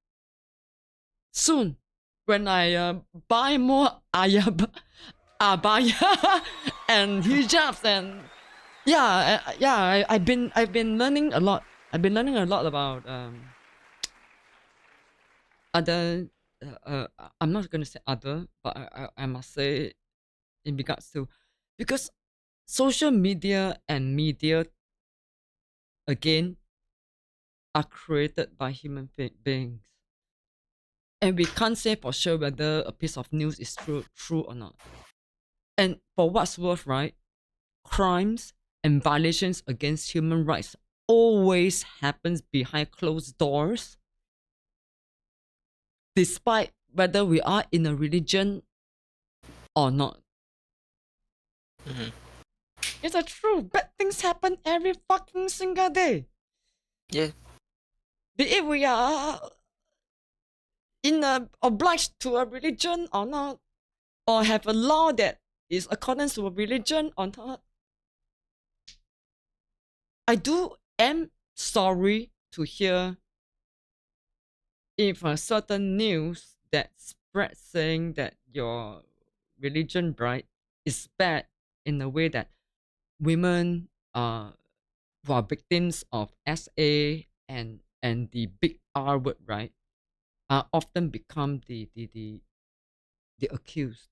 A: soon when I buy more abaya and hijabs and I've been learning a lot. I've been learning a lot about other. I'm not gonna say other, but I must say in regards to, because social media and media again are created by human beings, and we can't say for sure whether a piece of news is true or not. And for what's worth, right? Crimes and violations against human rights always happens behind closed doors, despite whether we are in a religion or not.
B: Mm-hmm.
A: It's a truth. Bad things happen every fucking single day.
B: Yeah.
A: Be it we are obliged to a religion or not, or have a law that is according to a religion or not. Am sorry to hear if a certain news that spread saying that your religion, right, is bad in a way that women who are victims of SA and the big R word, right, are often become the accused.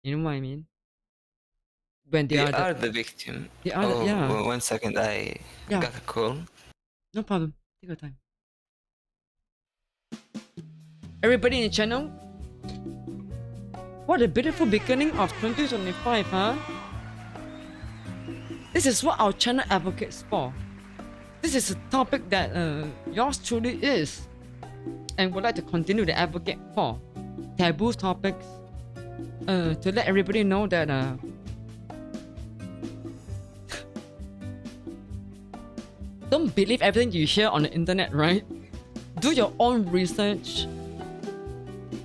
A: You know what I mean? When
B: They are the victim.
A: they are the, yeah.
B: 1 second, I got a call.
A: No problem. Take your time. Everybody in the channel, what a beautiful beginning of 2025, huh? This is what our channel advocates for. This is a topic that yours truly is and would like to continue to advocate for. Taboo topics. To let everybody know that don't believe everything you hear on the internet, right? Do your own research.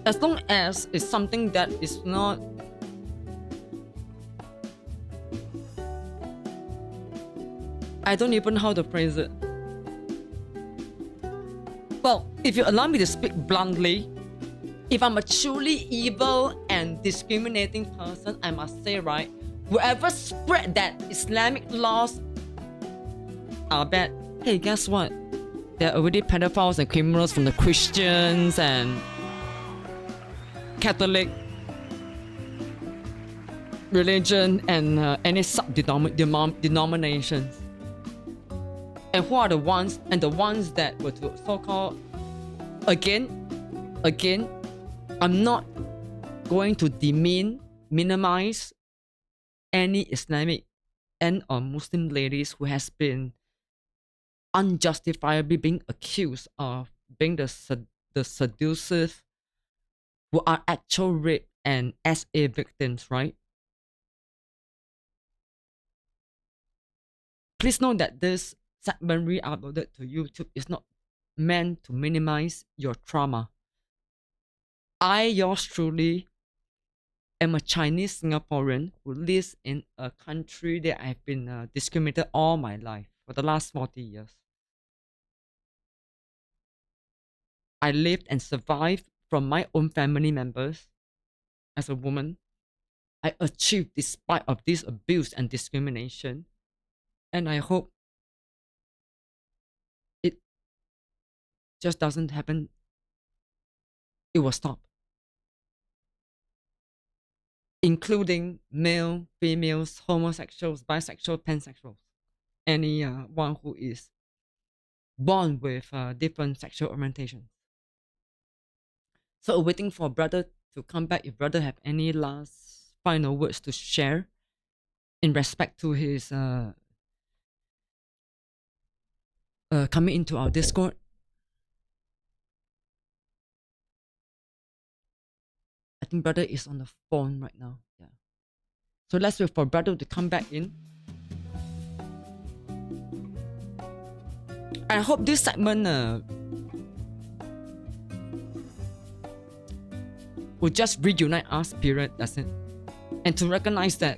A: As long as it's something that is not I don't even know how to phrase it. Well, if you allow me to speak bluntly, if I'm a truly evil and discriminating person, I must say, right, whoever spread that Islamic laws are bad, hey, guess what? There are already pedophiles and criminals from the Christians and Catholic religion and any sub-denominations. And who are the ones that were to so-called again, I'm not going to minimize any Islamic and or Muslim ladies who has been unjustifiably being accused of being the seductive, who are actual rape and SA victims, right? Please note that this segment re-uploaded to YouTube is not meant to minimize your trauma. I, yours truly, am a Chinese Singaporean who lives in a country that I've been discriminated all my life for the last 40 years. I lived and survived from my own family members as a woman. I achieved despite of this abuse and discrimination, and I hope it just doesn't happen. It will stop, including male, females, homosexuals, bisexual, pansexuals, anyone who is born with different sexual orientations. So waiting for brother to come back. If brother have any last final words to share in respect to his coming into our Discord. I think brother is on the phone right now. Yeah. So let's wait for brother to come back in. I hope this segment will just reunite us, period. That's it. And to recognize that,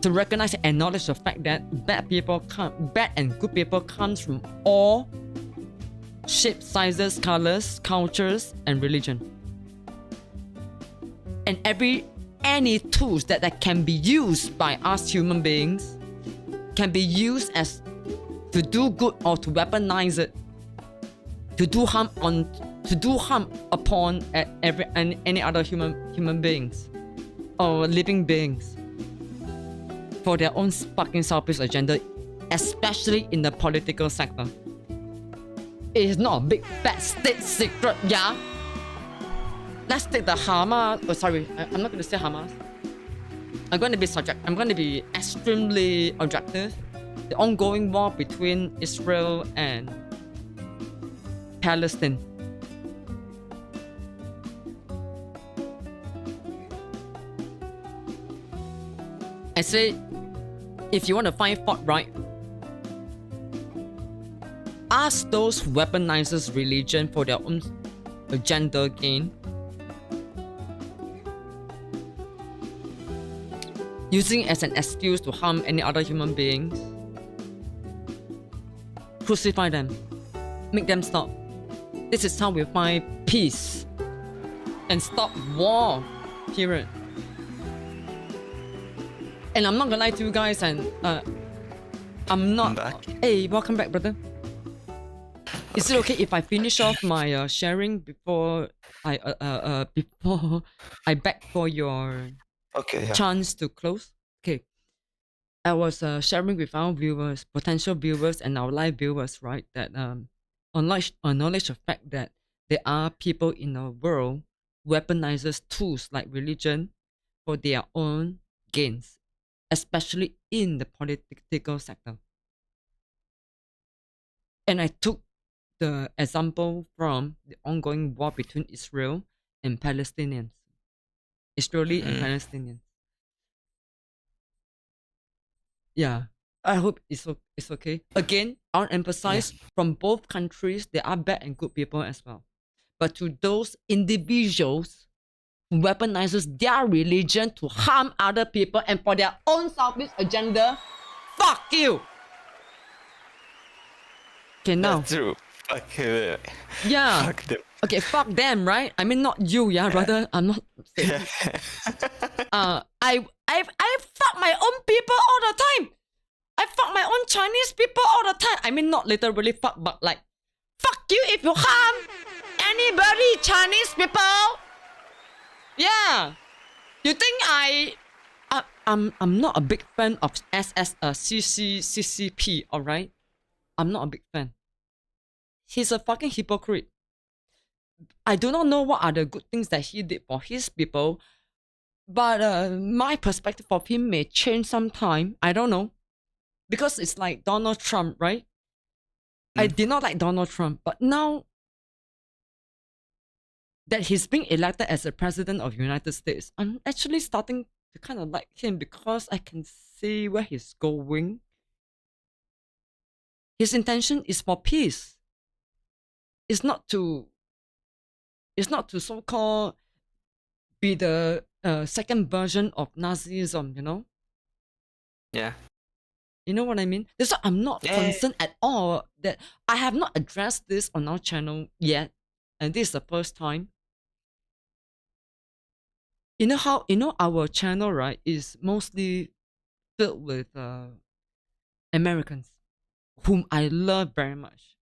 A: to recognize and acknowledge the fact that bad and good people comes from all shapes, sizes, colors, cultures, and religion. And any tools that can be used by us human beings can be used as to do good or to weaponize it, to do harm upon any other human beings or living beings for their own fucking selfish agenda, especially in the political sector. It is not a big bad state secret, yeah. Let's take the Hamas. Oh, sorry, I'm not going to say Hamas. I'm going to be extremely objective. The ongoing war between Israel and Palestine. I say, if you want to find fault, right, ask those who weaponizes religion for their own agenda gain, using it as an excuse to harm any other human beings. Crucify them. Make them stop. This is how we find peace and stop war. Period. And I'm not gonna lie to you guys, and I'm not. Hey, welcome back, brother. Is it okay if I finish off my sharing before I beg for your chance to close? Okay. I was sharing with our viewers, potential viewers, and our live viewers, right, that acknowledge the fact that there are people in the world weaponizes tools like religion for their own gains, especially in the political sector. And I took the example from the ongoing war between Israel and Palestinians. Israeli and Palestinians. Yeah, I hope it's okay. Again, I'll emphasize from both countries, there are bad and good people as well. But to those individuals who weaponizes their religion to harm other people and for their own selfish agenda, fuck you! Okay, now.
B: That's true. Fuck you.
A: Yeah.
B: Fuck them.
A: Okay, fuck them, right? I mean, not you, yeah, brother. I'm not saying. I fuck my own people all the time. I fuck my own Chinese people all the time. I mean, not literally fuck, but like, fuck you if you harm anybody, Chinese people. Yeah. You think I'm not a big fan of CCP, alright? I'm not a big fan. He's a fucking hypocrite. I do not know what are the good things that he did for his people, but my perspective of him may change sometime. I don't know. Because it's like Donald Trump, right? I did not like Donald Trump, but now that he's being elected as the president of the United States, I'm actually starting to kind of like him because I can see where he's going. His intention is for peace. It's not to so-called be the second version of Nazism, you know?
B: Yeah.
A: You know what I mean? That's why I'm not concerned at all that I have not addressed this on our channel yet. And this is the first time. You know how, our channel, right, is mostly filled with Americans, whom I love very much.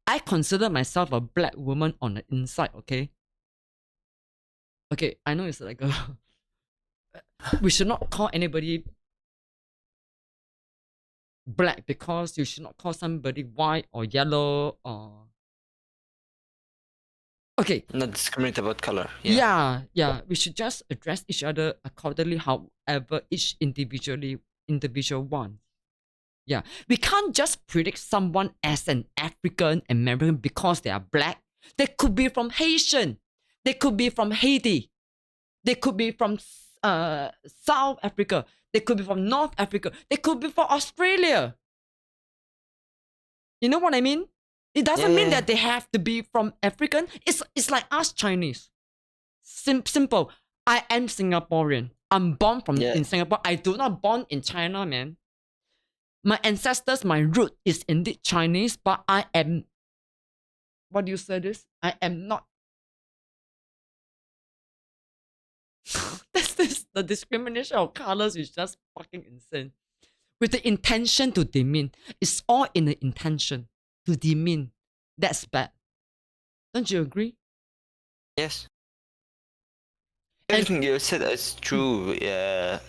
A: I consider myself a black woman on the inside, okay? Okay, I know it's like a... we should not call anybody black because you should not call somebody white or yellow or... Okay.
B: Not discriminate about color.
A: Yeah. We should just address each other accordingly, however each individual wants. Yeah. We can't just predict someone as an African American because they are black. They could be from Haitian. They could be from Haiti. They could be from South Africa. They could be from North Africa. They could be from Australia. You know what I mean? It doesn't mean that they have to be from African. It's like us Chinese. Simple. I am Singaporean. I'm born in Singapore. I do not born in China, man. My ancestors, my root is indeed Chinese, but I am. What do you say this? I am not. The discrimination of colors is just fucking insane. With the intention to demean. It's all in the intention to demean. That's bad. Don't you agree?
B: Yes. Everything you said is true. Yeah.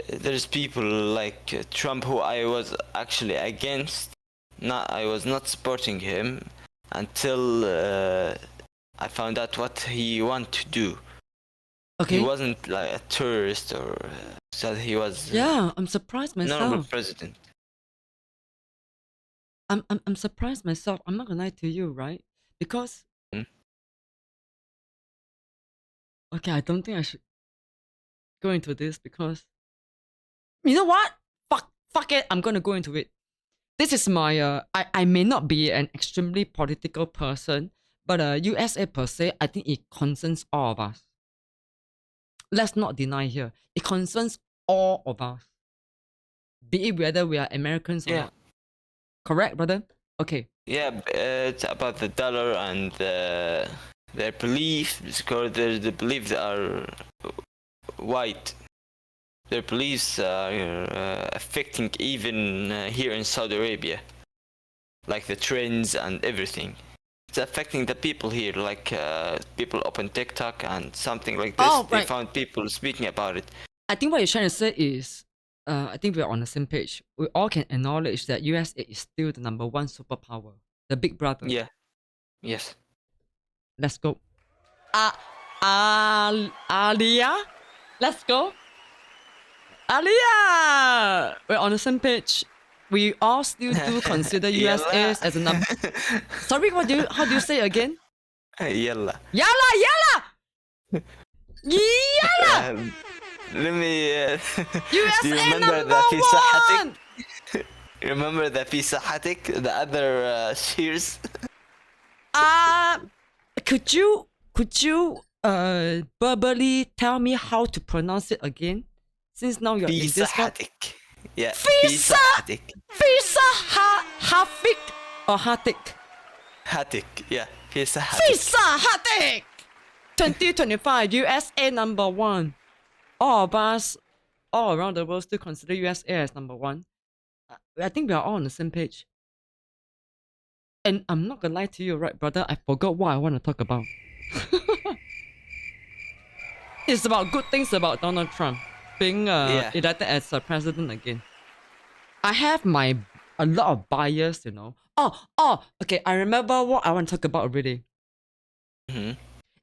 B: There's people like Trump who I was actually against. I was not supporting him until I found out what he wanted to do. Okay. He wasn't like a tourist or so he was.
A: Yeah, I'm surprised myself.
B: Normal president.
A: I'm surprised myself. I'm not gonna lie to you, right? Because okay, I don't think I should go into this because you know what? Fuck it. I'm gonna go into it. This is my I may not be an extremely political person, but USA per se, I think it concerns all of us. Let's not deny here. It concerns all of us. Be it whether we are Americans or not. Correct, brother? Okay.
B: Yeah, it's about the dollar and their beliefs, because the beliefs are white. Their beliefs are affecting even here in Saudi Arabia. Like the trends and everything. It's affecting the people here, like people open TikTok and something like this. Oh, right. They found people speaking about it.
A: I think what you're trying to say is, I think we're on the same page. We all can acknowledge that USA is still the number one superpower, the big brother.
B: Yeah. Yes.
A: Let's go. Alia, let's go. Alia, we're on the same page. We all still do consider USA as a number. Sorry, how do you say it again?
B: Yalla.
A: Yalla.
B: Let me.
A: USA number one.
B: Remember the في صحتك, the other cheers.
A: Could you verbally tell me how to pronounce it again? Since now you're in this one.
B: Yeah.
A: Fisa Hafik or Hatik?
B: Hatik, yeah. Fisa
A: Hatik. 2025 USA number one. All of us, all around the world, still consider USA as number one. I think we are all on the same page. And I'm not gonna lie to you, right, brother? I forgot what I want to talk about. It's about good things about Donald Trump being elected as a president again. I have a lot of bias, you know. Okay, I remember what I want to talk about already.
B: Mm-hmm.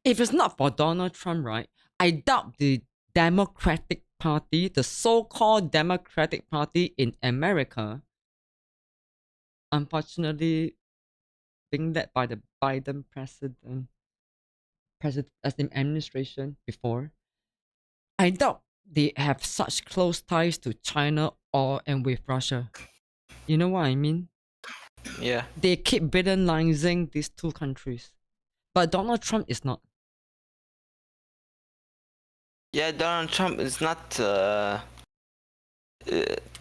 A: If it's not for Donald Trump, right, I doubt the Democratic Party, the so-called Democratic Party in America, unfortunately being led by the Biden president as the administration before, I doubt they have such close ties to China and with Russia. You know what I mean?
B: Yeah.
A: They keep villainizing these two countries. But Donald Trump is not.
B: Yeah, Donald Trump is not...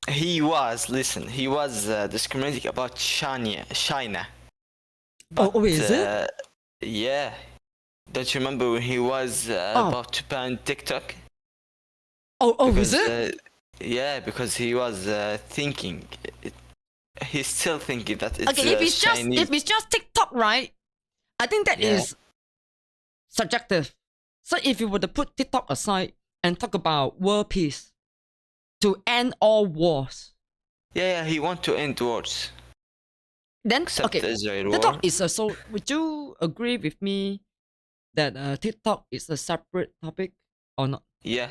B: he was discriminating about China. But,
A: is it?
B: Yeah. Don't you remember when he was about to ban TikTok?
A: Is it?
B: Yeah, because he was thinking... He's still thinking that it's
A: okay,
B: Chinese.
A: If it's just TikTok, right? I think that is subjective. So if you were to put TikTok aside and talk about world peace, to end all wars.
B: Yeah, he wants to end wars.
A: Then,
B: except
A: okay,
B: the Israel
A: TikTok
B: war.
A: is so. Would you agree with me that TikTok is a separate topic or not?
B: Yeah.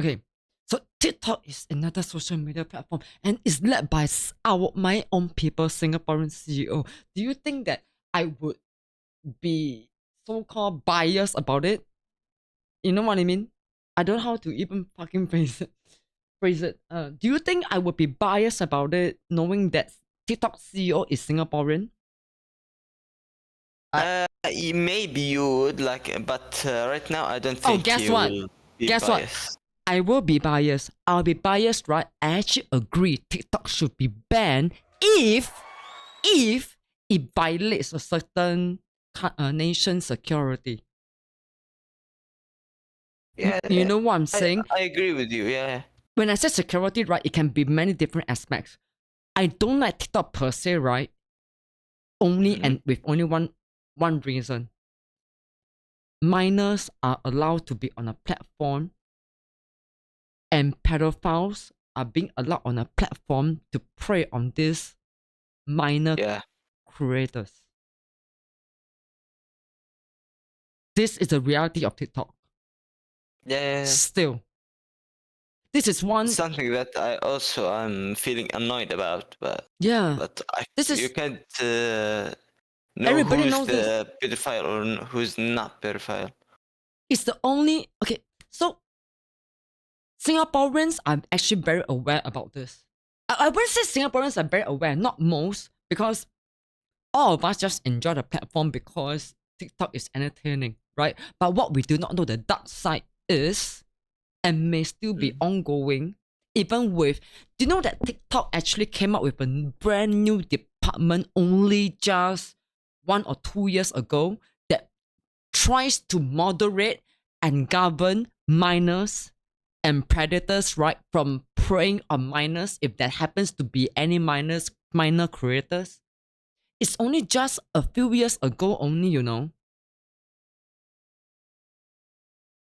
A: Okay, so TikTok is another social media platform and is led by my own people, Singaporean CEO. Do you think that I would be so-called biased about it? You know what I mean? I don't know how to even fucking phrase it. Do you think I would be biased about it, knowing that TikTok CEO is Singaporean?
B: Maybe you would but right now I don't think
A: guess
B: you
A: what?
B: will be
A: Guess
B: biased.
A: what? I will be biased. I'll be biased, right? I actually agree TikTok should be banned if it violates a certain nation's security.
B: Yeah,
A: you know what I'm saying?
B: I agree with you. Yeah.
A: When I say security, right, it can be many different aspects. I don't like TikTok per se, right? Only and with only one reason. Minors are allowed to be on a platform, and pedophiles are being allowed on a platform to prey on these minor creators. This is the reality of TikTok.
B: Yeah.
A: Still, this is
B: something that I also am feeling annoyed about, but you can't know
A: everybody
B: who's
A: knows
B: the pedophile or who's not pedophile.
A: It's the only so Singaporeans are actually very aware about this. I wouldn't say Singaporeans are very aware, not most, because all of us just enjoy the platform because TikTok is entertaining, right? But what we do not know the dark side is, and may still be ongoing, even with, do you know that TikTok actually came up with a brand new department only just 1 or 2 years ago that tries to moderate and govern minors and predators, right, from preying on minors if there happens to be any minor creators. It's only just a few years ago only, you know.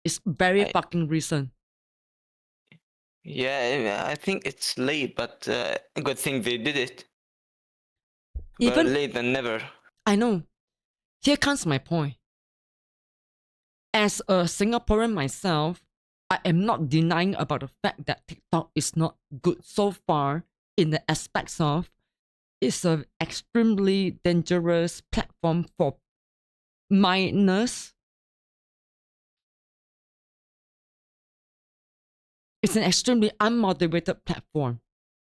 A: It's very fucking recent.
B: Yeah, I think it's late, but a good thing they did it.
A: Even
B: better late than never.
A: I know. Here comes my point. As a Singaporean myself, I am not denying about the fact that TikTok is not good so far in the aspects of it's an extremely dangerous platform for minors. It's an extremely unmoderated platform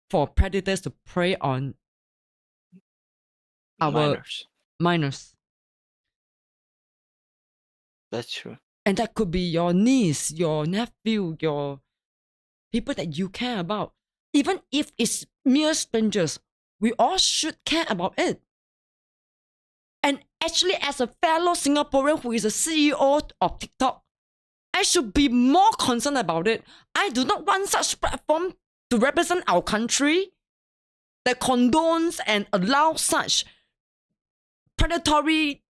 A: for predators to prey on our minors.
B: That's true.
A: And that could be your niece, your nephew, your people that you care about. Even if it's mere strangers, we all should care about it. And actually, as a fellow Singaporean who is a CEO of TikTok, I should be more concerned about it. I do not want such platform to represent our country that condones and allows such predatory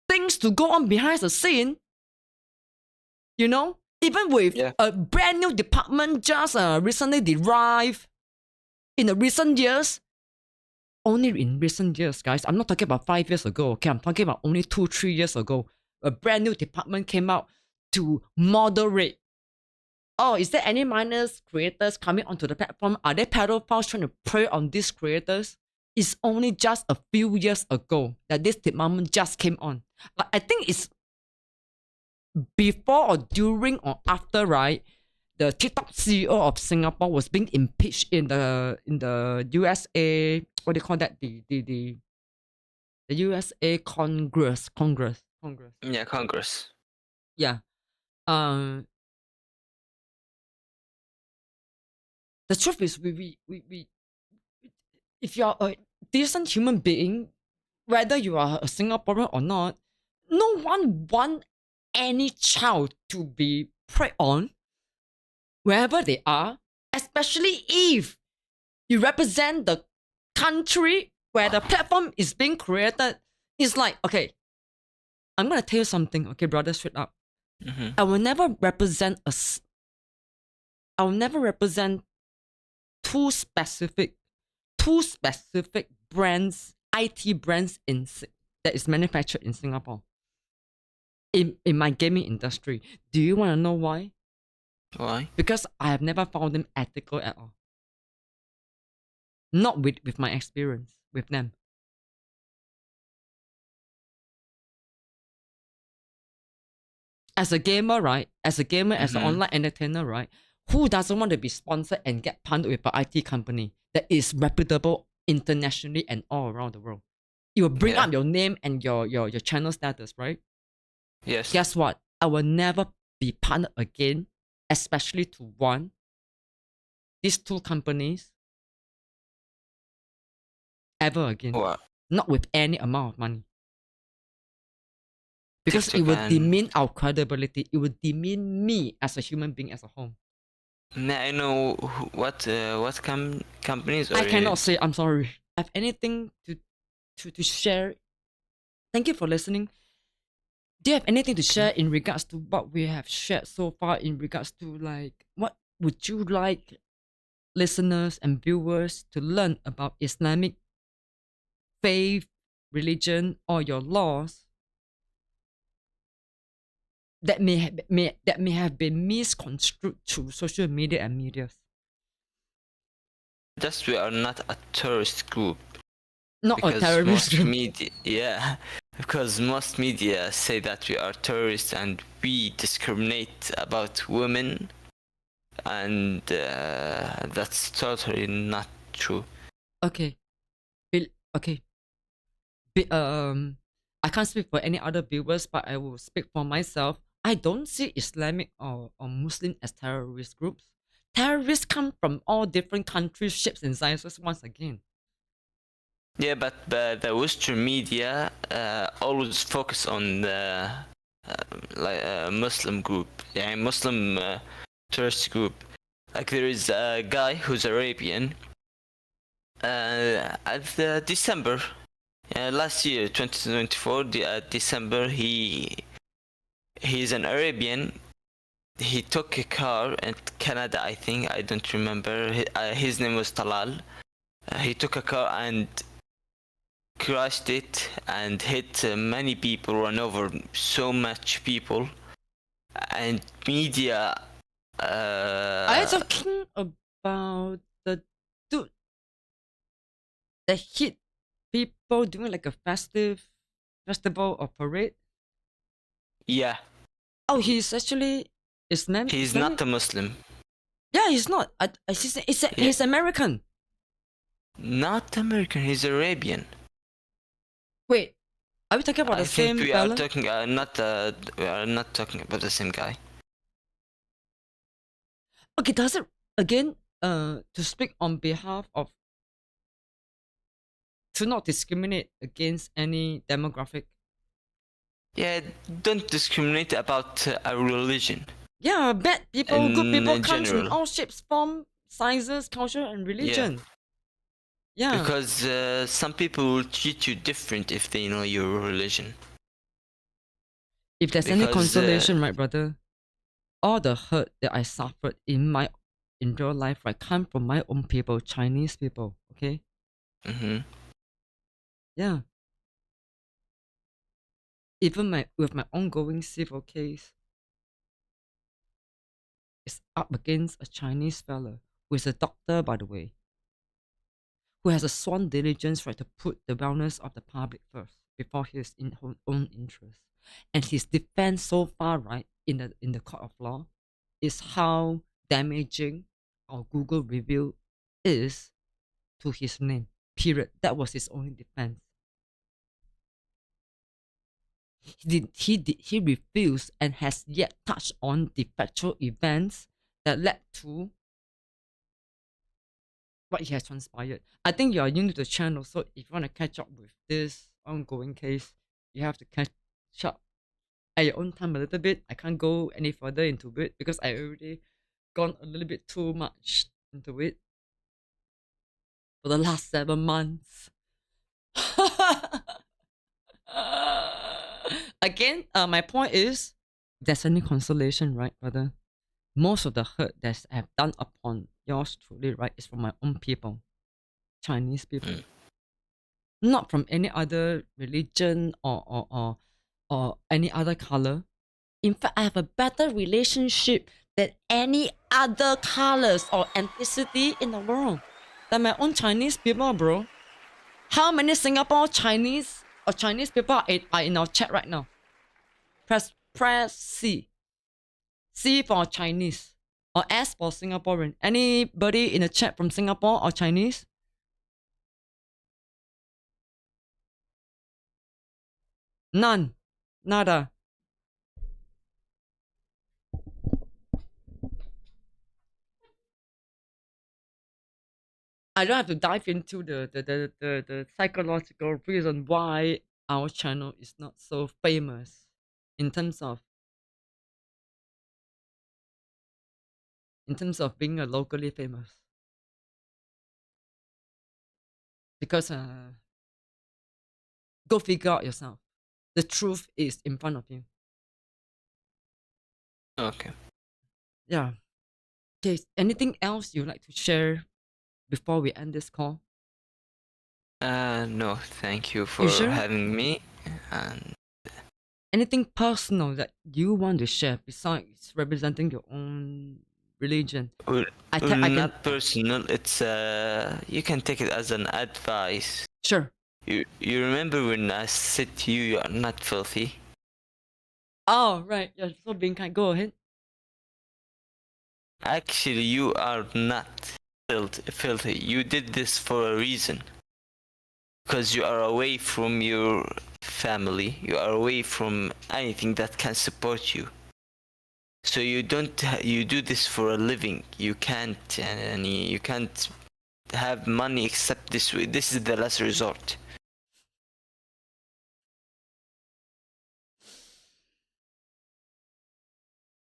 A: things to go on behind the scene. You know, even with a brand new department just recently derived in the recent years. Only in recent years, guys. I'm not talking about 5 years ago, okay? I'm talking about only 2-3 years ago. A brand new department came out to moderate. Oh, is there any minors creators coming onto the platform? Are there pedophiles trying to prey on these creators? It's only just a few years ago that this department just came on. But I think it's before or during or after, right? The TikTok CEO of Singapore was being impeached in the USA. What do you call that? The USA Congress.
B: Yeah, Congress.
A: Yeah. The truth is, we if you're a decent human being, whether you are a Singaporean or not, no one want any child to be preyed on wherever they are, especially if you represent the country where the platform is being created. It's like, okay, I'm gonna tell you something, okay, brother, straight up. I will never represent two specific brands, IT brands that is manufactured in Singapore. In my gaming industry. Do you want to know why?
B: Why?
A: Because I have never found them ethical at all. Not with my experience with them. As a gamer, right? As an online entertainer, right? Who doesn't want to be sponsored and get partnered with an IT company that is reputable internationally and all around the world. It will bring up your name and your channel status, right?
B: Yes.
A: Guess what? I will never be partnered again, especially to these two companies ever again.
B: Wow.
A: Not with any amount of money. Because it will demean our credibility. It will demean me as a human being as a whole.
B: May I know what companies?
A: I cannot say. I'm sorry. I have anything to share? Thank you for listening. Do you have anything to share in regards to what we have shared so far? In regards to like, what would you like listeners and viewers to learn about Islamic faith, religion, or your laws that may have been misconstrued through social media and medias?
B: Just we are not a terrorist group.
A: Not a terrorist group.
B: Because most media say that we are terrorists and we discriminate about women, and that's totally not true.
A: Okay. Okay. I can't speak for any other viewers, but I will speak for myself. I don't see Islamic or Muslim as terrorist groups. Terrorists come from all different countries, shapes, and sizes once again.
B: Yeah, but the Western media always focus on the Muslim group, Muslim terrorist group. Like there is a guy who's Arabian. At December last year, 2024, December, he's an Arabian. He took a car in Canada, I think. I don't remember. His name was Talal. He took a car and crashed it and hit many people, run over so much people, and media.
A: Are you talking about the dude that hit people doing like a festival or parade?
B: Yeah.
A: Oh, he's actually Islamic.
B: He's not a Muslim.
A: Yeah, he's not. He's American.
B: Not American. He's Arabian.
A: Wait, are we talking about the same
B: we
A: fella?
B: are talking we are not talking about the same guy.
A: Okay, does it again to speak on behalf of to not discriminate against any demographic?
B: Yeah, don't discriminate about a religion.
A: Yeah, bad people, good people comes in
B: general.
A: all shapes, form, sizes, culture, and religion. Yeah.
B: Because some people will treat you different if they know your religion.
A: If there's any consolation, right, brother, all the hurt that I suffered in real life, right, come from my own people, Chinese people. Okay.
B: Mm-hmm.
A: Yeah. Even with my ongoing civil case, it's up against a Chinese fella who is a doctor, by the way, who has a sworn diligence, right, to put the wellness of the public first before his own interest. And his defense so far, right, in the court of law, is how damaging our Google review is to his name. Period. That was his only defense. He refused and has yet touched on the factual events that led to what he has transpired. I think you are new to the channel, so if you want to catch up with this ongoing case, you have to catch up at your own time a little bit. I can't go any further into it because I already gone a little bit too much into it for the last 7 months. Again, my point is, if there's any consolation, right, brother? Most of the hurt that I have done upon yours truly, right, is from my own people, Chinese people, not from any other religion or any other color. In fact, I have a better relationship than any other colors or ethnicity in the world than my own Chinese people, bro. How many Singapore Chinese or Chinese people are in our chat right now? Press C. C for Chinese or S for Singaporean. Anybody in the chat from Singapore or Chinese? None. Nada. I don't have to dive into the psychological reason why our channel is not so famous in terms of being a locally famous. Because go figure out yourself. The truth is in front of you.
B: Okay.
A: Yeah. Okay, anything else you'd like to share before we end this call?
B: No, thank you for having me. And
A: anything personal that you want to share besides representing your own religion?
B: Not personal. It's you can take it as an advice.
A: Sure.
B: You remember when I said to you, you are not filthy?
A: Oh, right. Yeah, so being kind. Go ahead.
B: Actually, you are not filthy. You did this for a reason. Because you are away from your family. You are away from anything that can support you. So you do this for a living. You can't have money except this way. This is the last resort.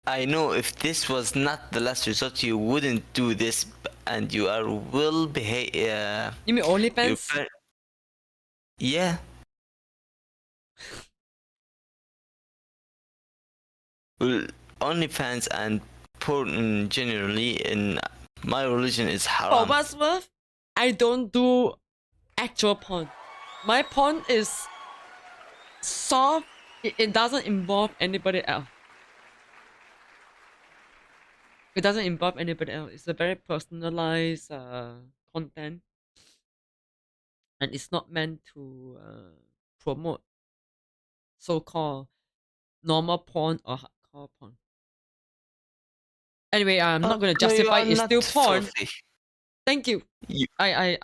B: I know if this was not the last resort, you wouldn't do this, and you are well behaved.
A: You mean OnlyFans?
B: Yeah. Well, OnlyFans and porn generally in my religion is haram.
A: For what's worth, I don't do actual porn. My porn is soft. It doesn't involve anybody else. It doesn't involve anybody else. It's a very personalized content, and it's not meant to promote so-called normal porn or hardcore porn. Anyway, I'm not going to justify it's still porn.
B: Filthy.
A: Thank you. I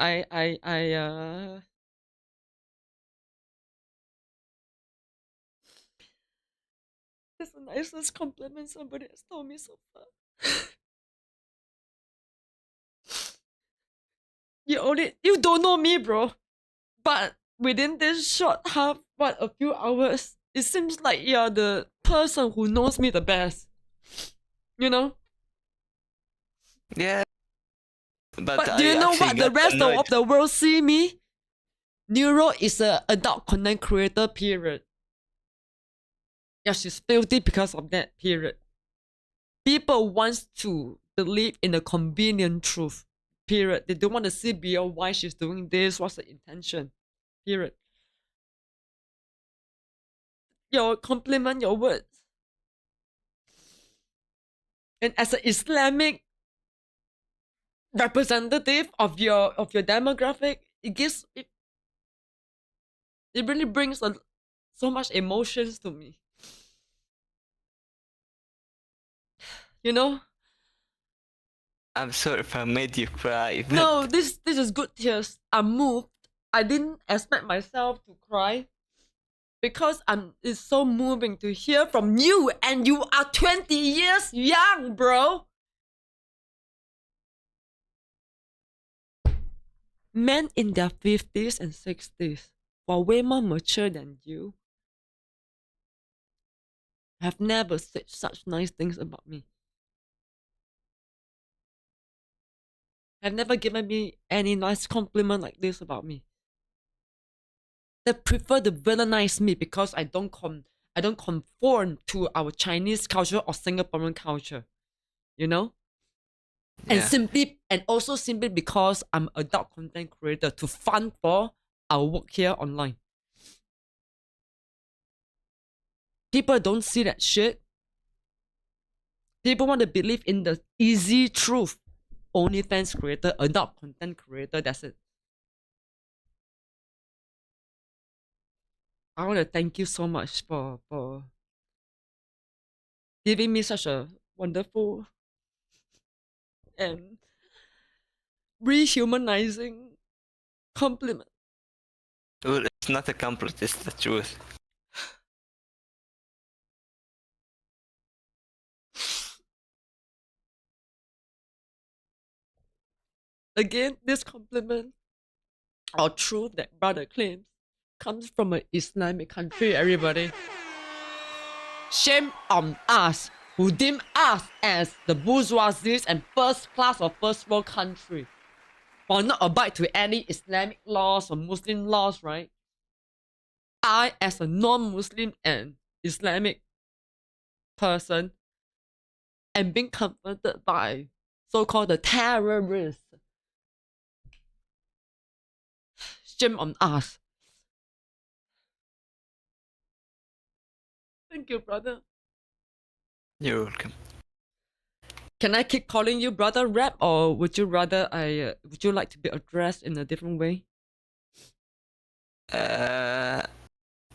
A: That's the nicest compliment somebody has told me so far. You don't know me, bro. But within this short a few hours, it seems like you're the person who knows me the best. You know?
B: Yeah.
A: But do you know what the rest of the world see me? Neuro is a adult content creator, period. Yeah, she's filthy because of that, period. People want to believe in a convenient truth, period. They don't want to see beyond why she's doing this, what's the intention, period. Your compliment, your words. And as an Islamic representative of your demographic, it really brings so much emotions to me. You know?
B: I'm sorry if I made you cry.
A: No, this is good tears. I'm moved. I didn't expect myself to cry because it's so moving to hear from you, and you are 20 years young, bro. Men in their 50s and 60s were way more mature than you have never said such nice things about me. Have never given me any nice compliment like this about me. They prefer to villainize me because I don't conform to our Chinese culture or Singaporean culture. You know? Yeah. And also simply because I'm an adult content creator to fund for our work here online. People don't see that shit. People want to believe in the easy truth. OnlyFans creator, adult content creator, that's it. I want to thank you so much for giving me such a wonderful and rehumanizing compliment.
B: Well, it's not a compliment, it's the truth.
A: Again, this compliment or truth that brother claims comes from an Islamic country, everybody. Shame on us who deem us as the bourgeoisie and first class or first world country for not abide to any Islamic laws or Muslim laws, right? I, as a non-Muslim and Islamic person, am being comforted by so-called the terrorists. Shame on us. Thank you, brother.
B: You're welcome.
A: Can I keep calling you brother Rap, or would you rather would you like to be addressed in a different way?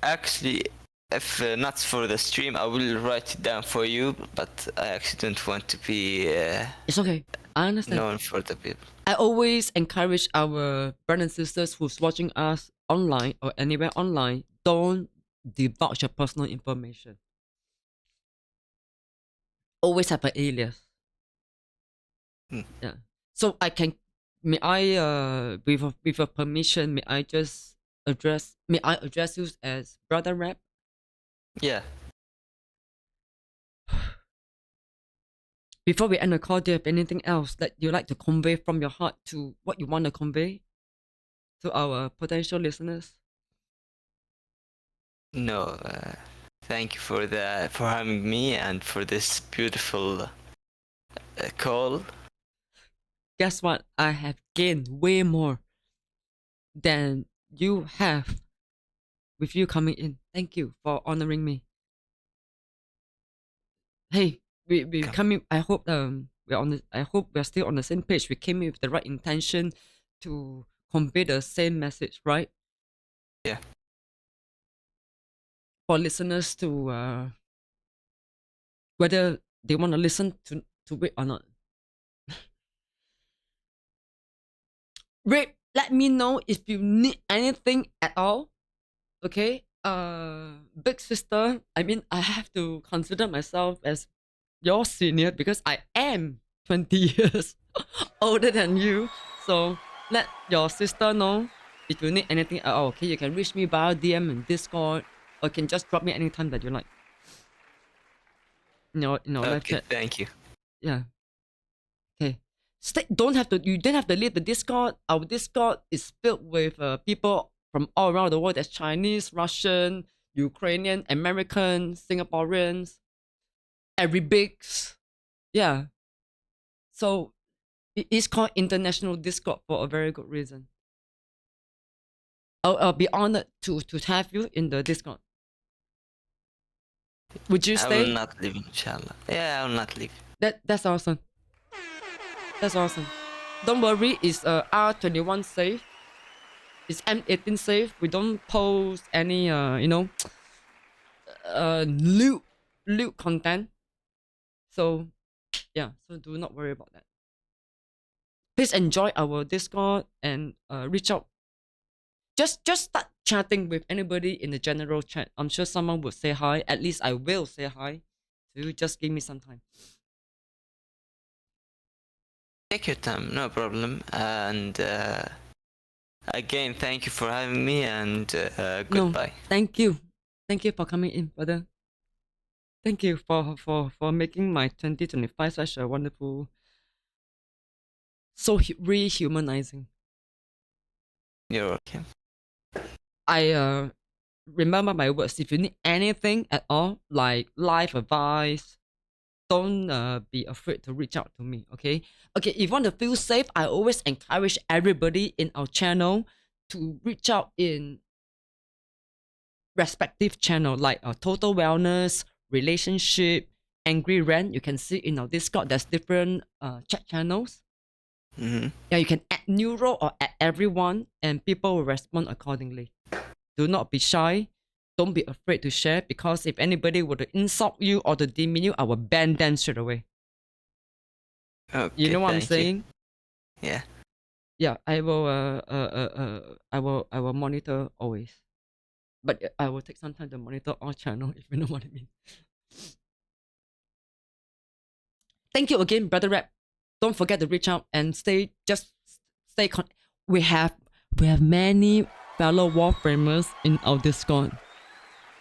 B: Actually, if not for the stream, I will write it down for you, but I actually don't want to be
A: It's okay. I understand.
B: known for the people.
A: I always encourage our brothers and sisters who's watching us online or anywhere online, don't divulge your personal information. Always have an alias. Yeah. So I can, may I with your permission, may I address you as brother Rap?
B: Yeah.
A: Before we end the call, do you have anything else that you like to convey from your heart to what you want to convey to our potential listeners?
B: No. Thank you for having me and for this beautiful call.
A: Guess what? I have gained way more than you have with you coming in. Thank you for honoring me. Hey, we coming. I hope I hope we're still on the same page. We came in with the right intention to convey the same message, right?
B: Yeah.
A: For listeners to whether they want to listen to it or not. Rape, let me know if you need anything at all. Okay? Big sister, I mean, I have to consider myself as your senior because I am 20 years older than you. So let your sister know if you need anything at all. Okay? You can reach me via DM and Discord, or you can just drop me anytime that you like. Live chat.
B: Thank you.
A: Yeah. Okay. You don't have to leave the Discord. Our Discord is filled with people from all around the world. There's Chinese, Russian, Ukrainian, American, Singaporeans, Arabics. Yeah. So it is called International Discord for a very good reason. I'll be honored to have you in the Discord. Would you stay?
B: I will not leave, inshallah. Yeah, I will not leave.
A: That's awesome. That's awesome. Don't worry, it's R21 safe. It's M18 safe. We don't post any lewd content. So yeah, so do not worry about that. Please enjoy our Discord and reach out. Just start chatting with anybody in the general chat. I'm sure someone would say hi. At least I will say hi. So you just give me some time.
B: Take your time, no problem. And again, thank you for having me, and goodbye.
A: No, thank you for coming in, brother. Thank you for making my 2025 such a wonderful, so rehumanizing.
B: You're welcome.
A: I remember my words. If you need anything at all, like life advice, don't be afraid to reach out to me. Okay. If you want to feel safe, I always encourage everybody in our channel to reach out in respective channel, like total wellness, relationship, angry rant. You can see in our Discord there's different chat channels.
B: Mm-hmm.
A: Yeah, you can add Neuro or add everyone, and people will respond accordingly. Do not be shy. Don't be afraid to share, because if anybody were to insult you or to demean you, I will ban them straight away.
B: Okay,
A: You know what I'm
B: thank you.
A: saying?
B: Yeah.
A: Yeah, I will monitor always. But I will take some time to monitor all channel, if you know what I mean. Thank you again, Brother Rap. Don't forget to reach out and stay we have many fellow Warframers in our Discord.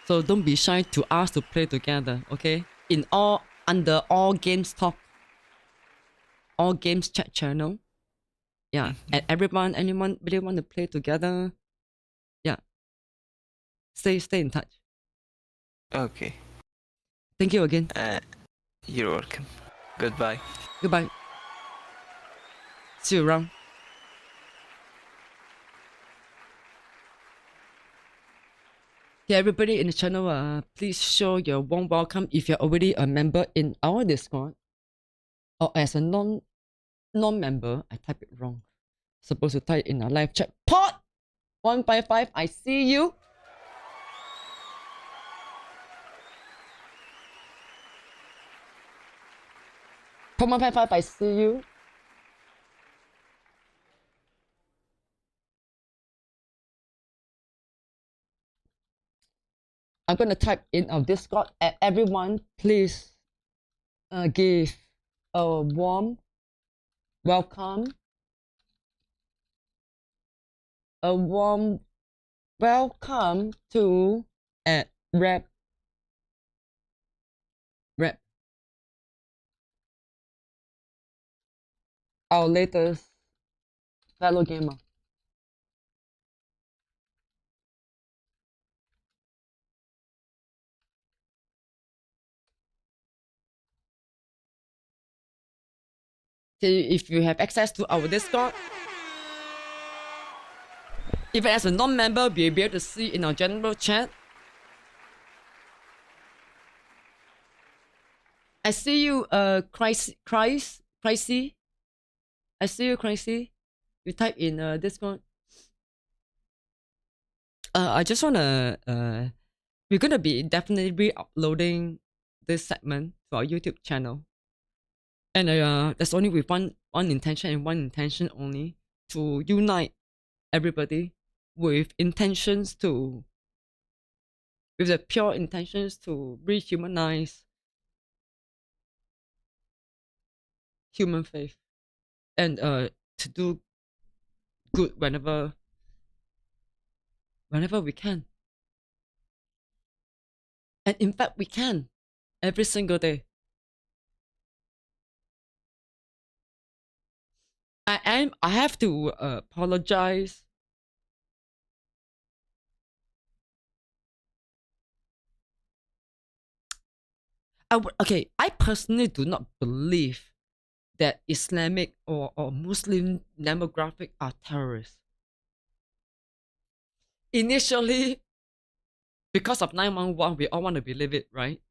A: So don't be shy to ask to play together, okay? Under all games talk, all games chat channel. Yeah. And anyone really want to play together. Yeah. Stay in touch.
B: Okay.
A: Thank you again.
B: You're welcome. Goodbye.
A: Goodbye. See you around. Okay, everybody in the channel, please show your warm welcome if you're already a member in our Discord. Or as a non-member, I type it wrong. Supposed to type in a live chat. Pod 155, I see you. Pod 155, I see you. I'm gonna type in our Discord and everyone please give a warm welcome. A warm welcome to Rap. Our latest fellow gamer. If you have access to our Discord, even as a non-member, you'll be able to see in our general chat. I see you, Crazy. I see you, Crazy. You type in Discord. I just wanna we're gonna be definitely re-uploading this segment to our YouTube channel, and that's only with one intention and one intention only, to unite everybody with the pure intentions to rehumanize human faith and to do good whenever we can. And in fact, we can every single day. I have to apologize. I personally do not believe that Islamic or Muslim demographic are terrorists. Initially, because of 911, we all want to believe it, right?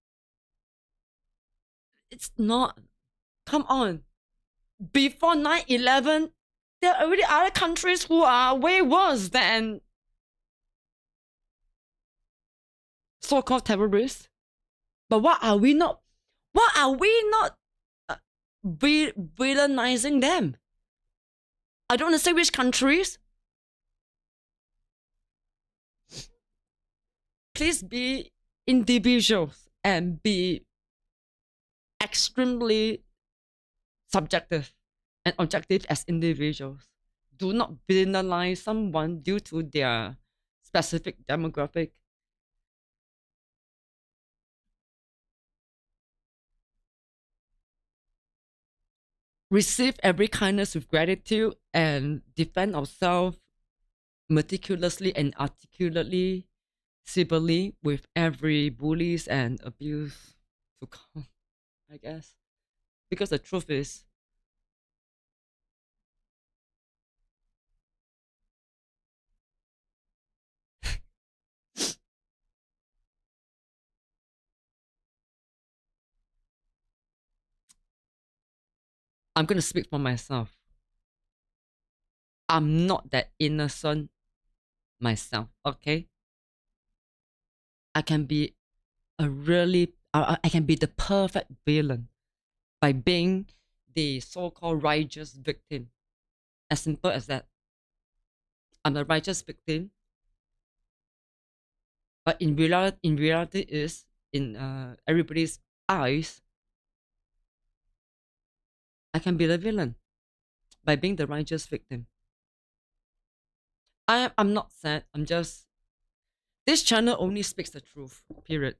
A: It's not. Come on. Before 9/11, there are already other countries who are way worse than so-called terrorists. But why are we not villainizing them? I don't want to say which countries. Please be individuals and be extremely subjective and objective as individuals. Do not villainize someone due to their specific demographic. Receive every kindness with gratitude and defend ourselves meticulously and articulately, civilly, with every bullies and abuse to come, I guess. Because the truth is, I'm gonna speak for myself. I'm not that innocent myself, okay? I can be I can be the perfect villain by being the so-called righteous victim. As simple as that. I'm the righteous victim. But in reality is, in everybody's eyes, I can be the villain by being the righteous victim. I'm not sad. I'm just, this channel only speaks the truth, period.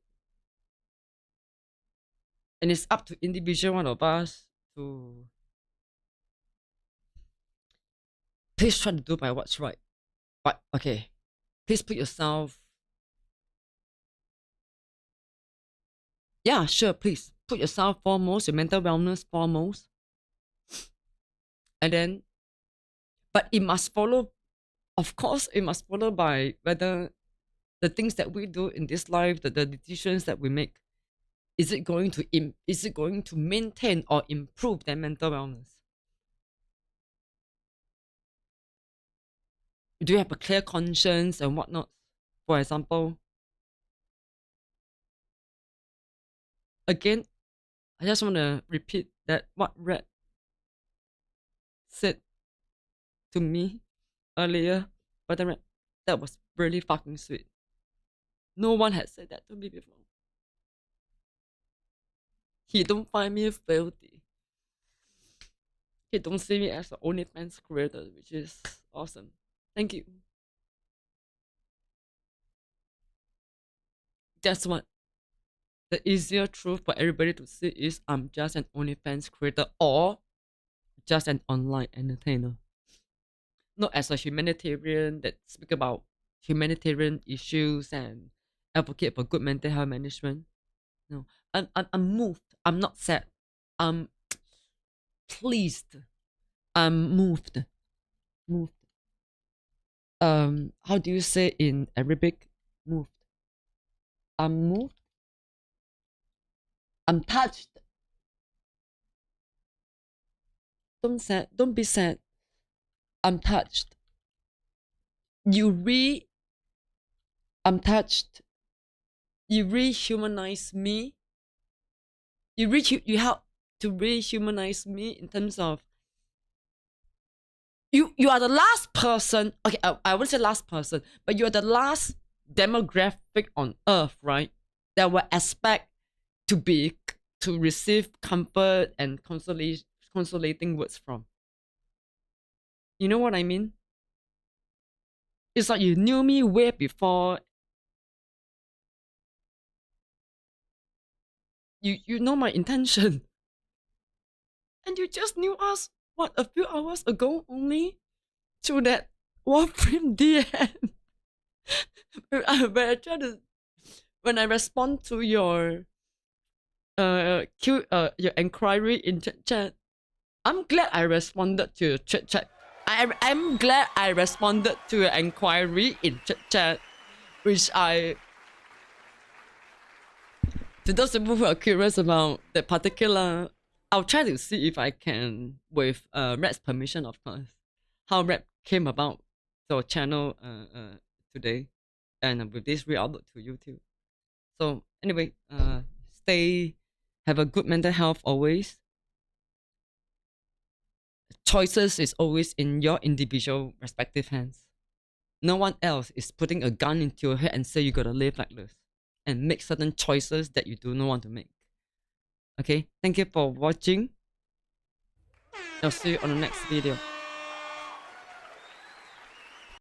A: And it's up to individual one of us to please try to do by what's right. But okay, please put yourself. Yeah, sure, please put yourself foremost, your mental wellness foremost. And then, but it must follow, of course, it must follow by whether the things that we do in this life, the decisions that we make, is it going to maintain or improve their mental wellness? Do you have a clear conscience and whatnot? For example, again, I just want to repeat that what Red said to me earlier, but that was really fucking sweet. No one had said that to me before. He don't find me filthy. He don't see me as an OnlyFans creator, which is awesome. Thank you. Guess what? The easier truth for everybody to see is I'm just an OnlyFans creator or just an online entertainer. Not as a humanitarian that speak about humanitarian issues and advocate for good mental health management. No, I'm moved. I'm not sad. I'm pleased. I'm moved. Moved. How do you say in Arabic? Moved. I'm moved. I'm touched. Don't be sad. I'm touched. I'm touched. You rehumanize me. You help to rehumanize me in terms of you are the last person. Okay, I wouldn't say last person, but you are the last demographic on earth, right? That will expect to receive comfort and consolating words from. You know what I mean? It's like you knew me way before. You know my intention. And you just knew us, what, a few hours ago only? Through that Warframe DM. When I respond to your your inquiry in chat, I'm glad I responded to your chat. I'm glad I responded to your inquiry in chat, which to those people who are curious about that particular, I'll try to see if I can, with Red's permission, of course, how Red came about the channel today, and with this re-upload to YouTube. So anyway, have a good mental health always. Choices is always in your individual respective hands. No one else is putting a gun into your head and say you gotta live like this and make certain choices that you do not want to make. Okay, thank you for watching. I'll see you on the next video.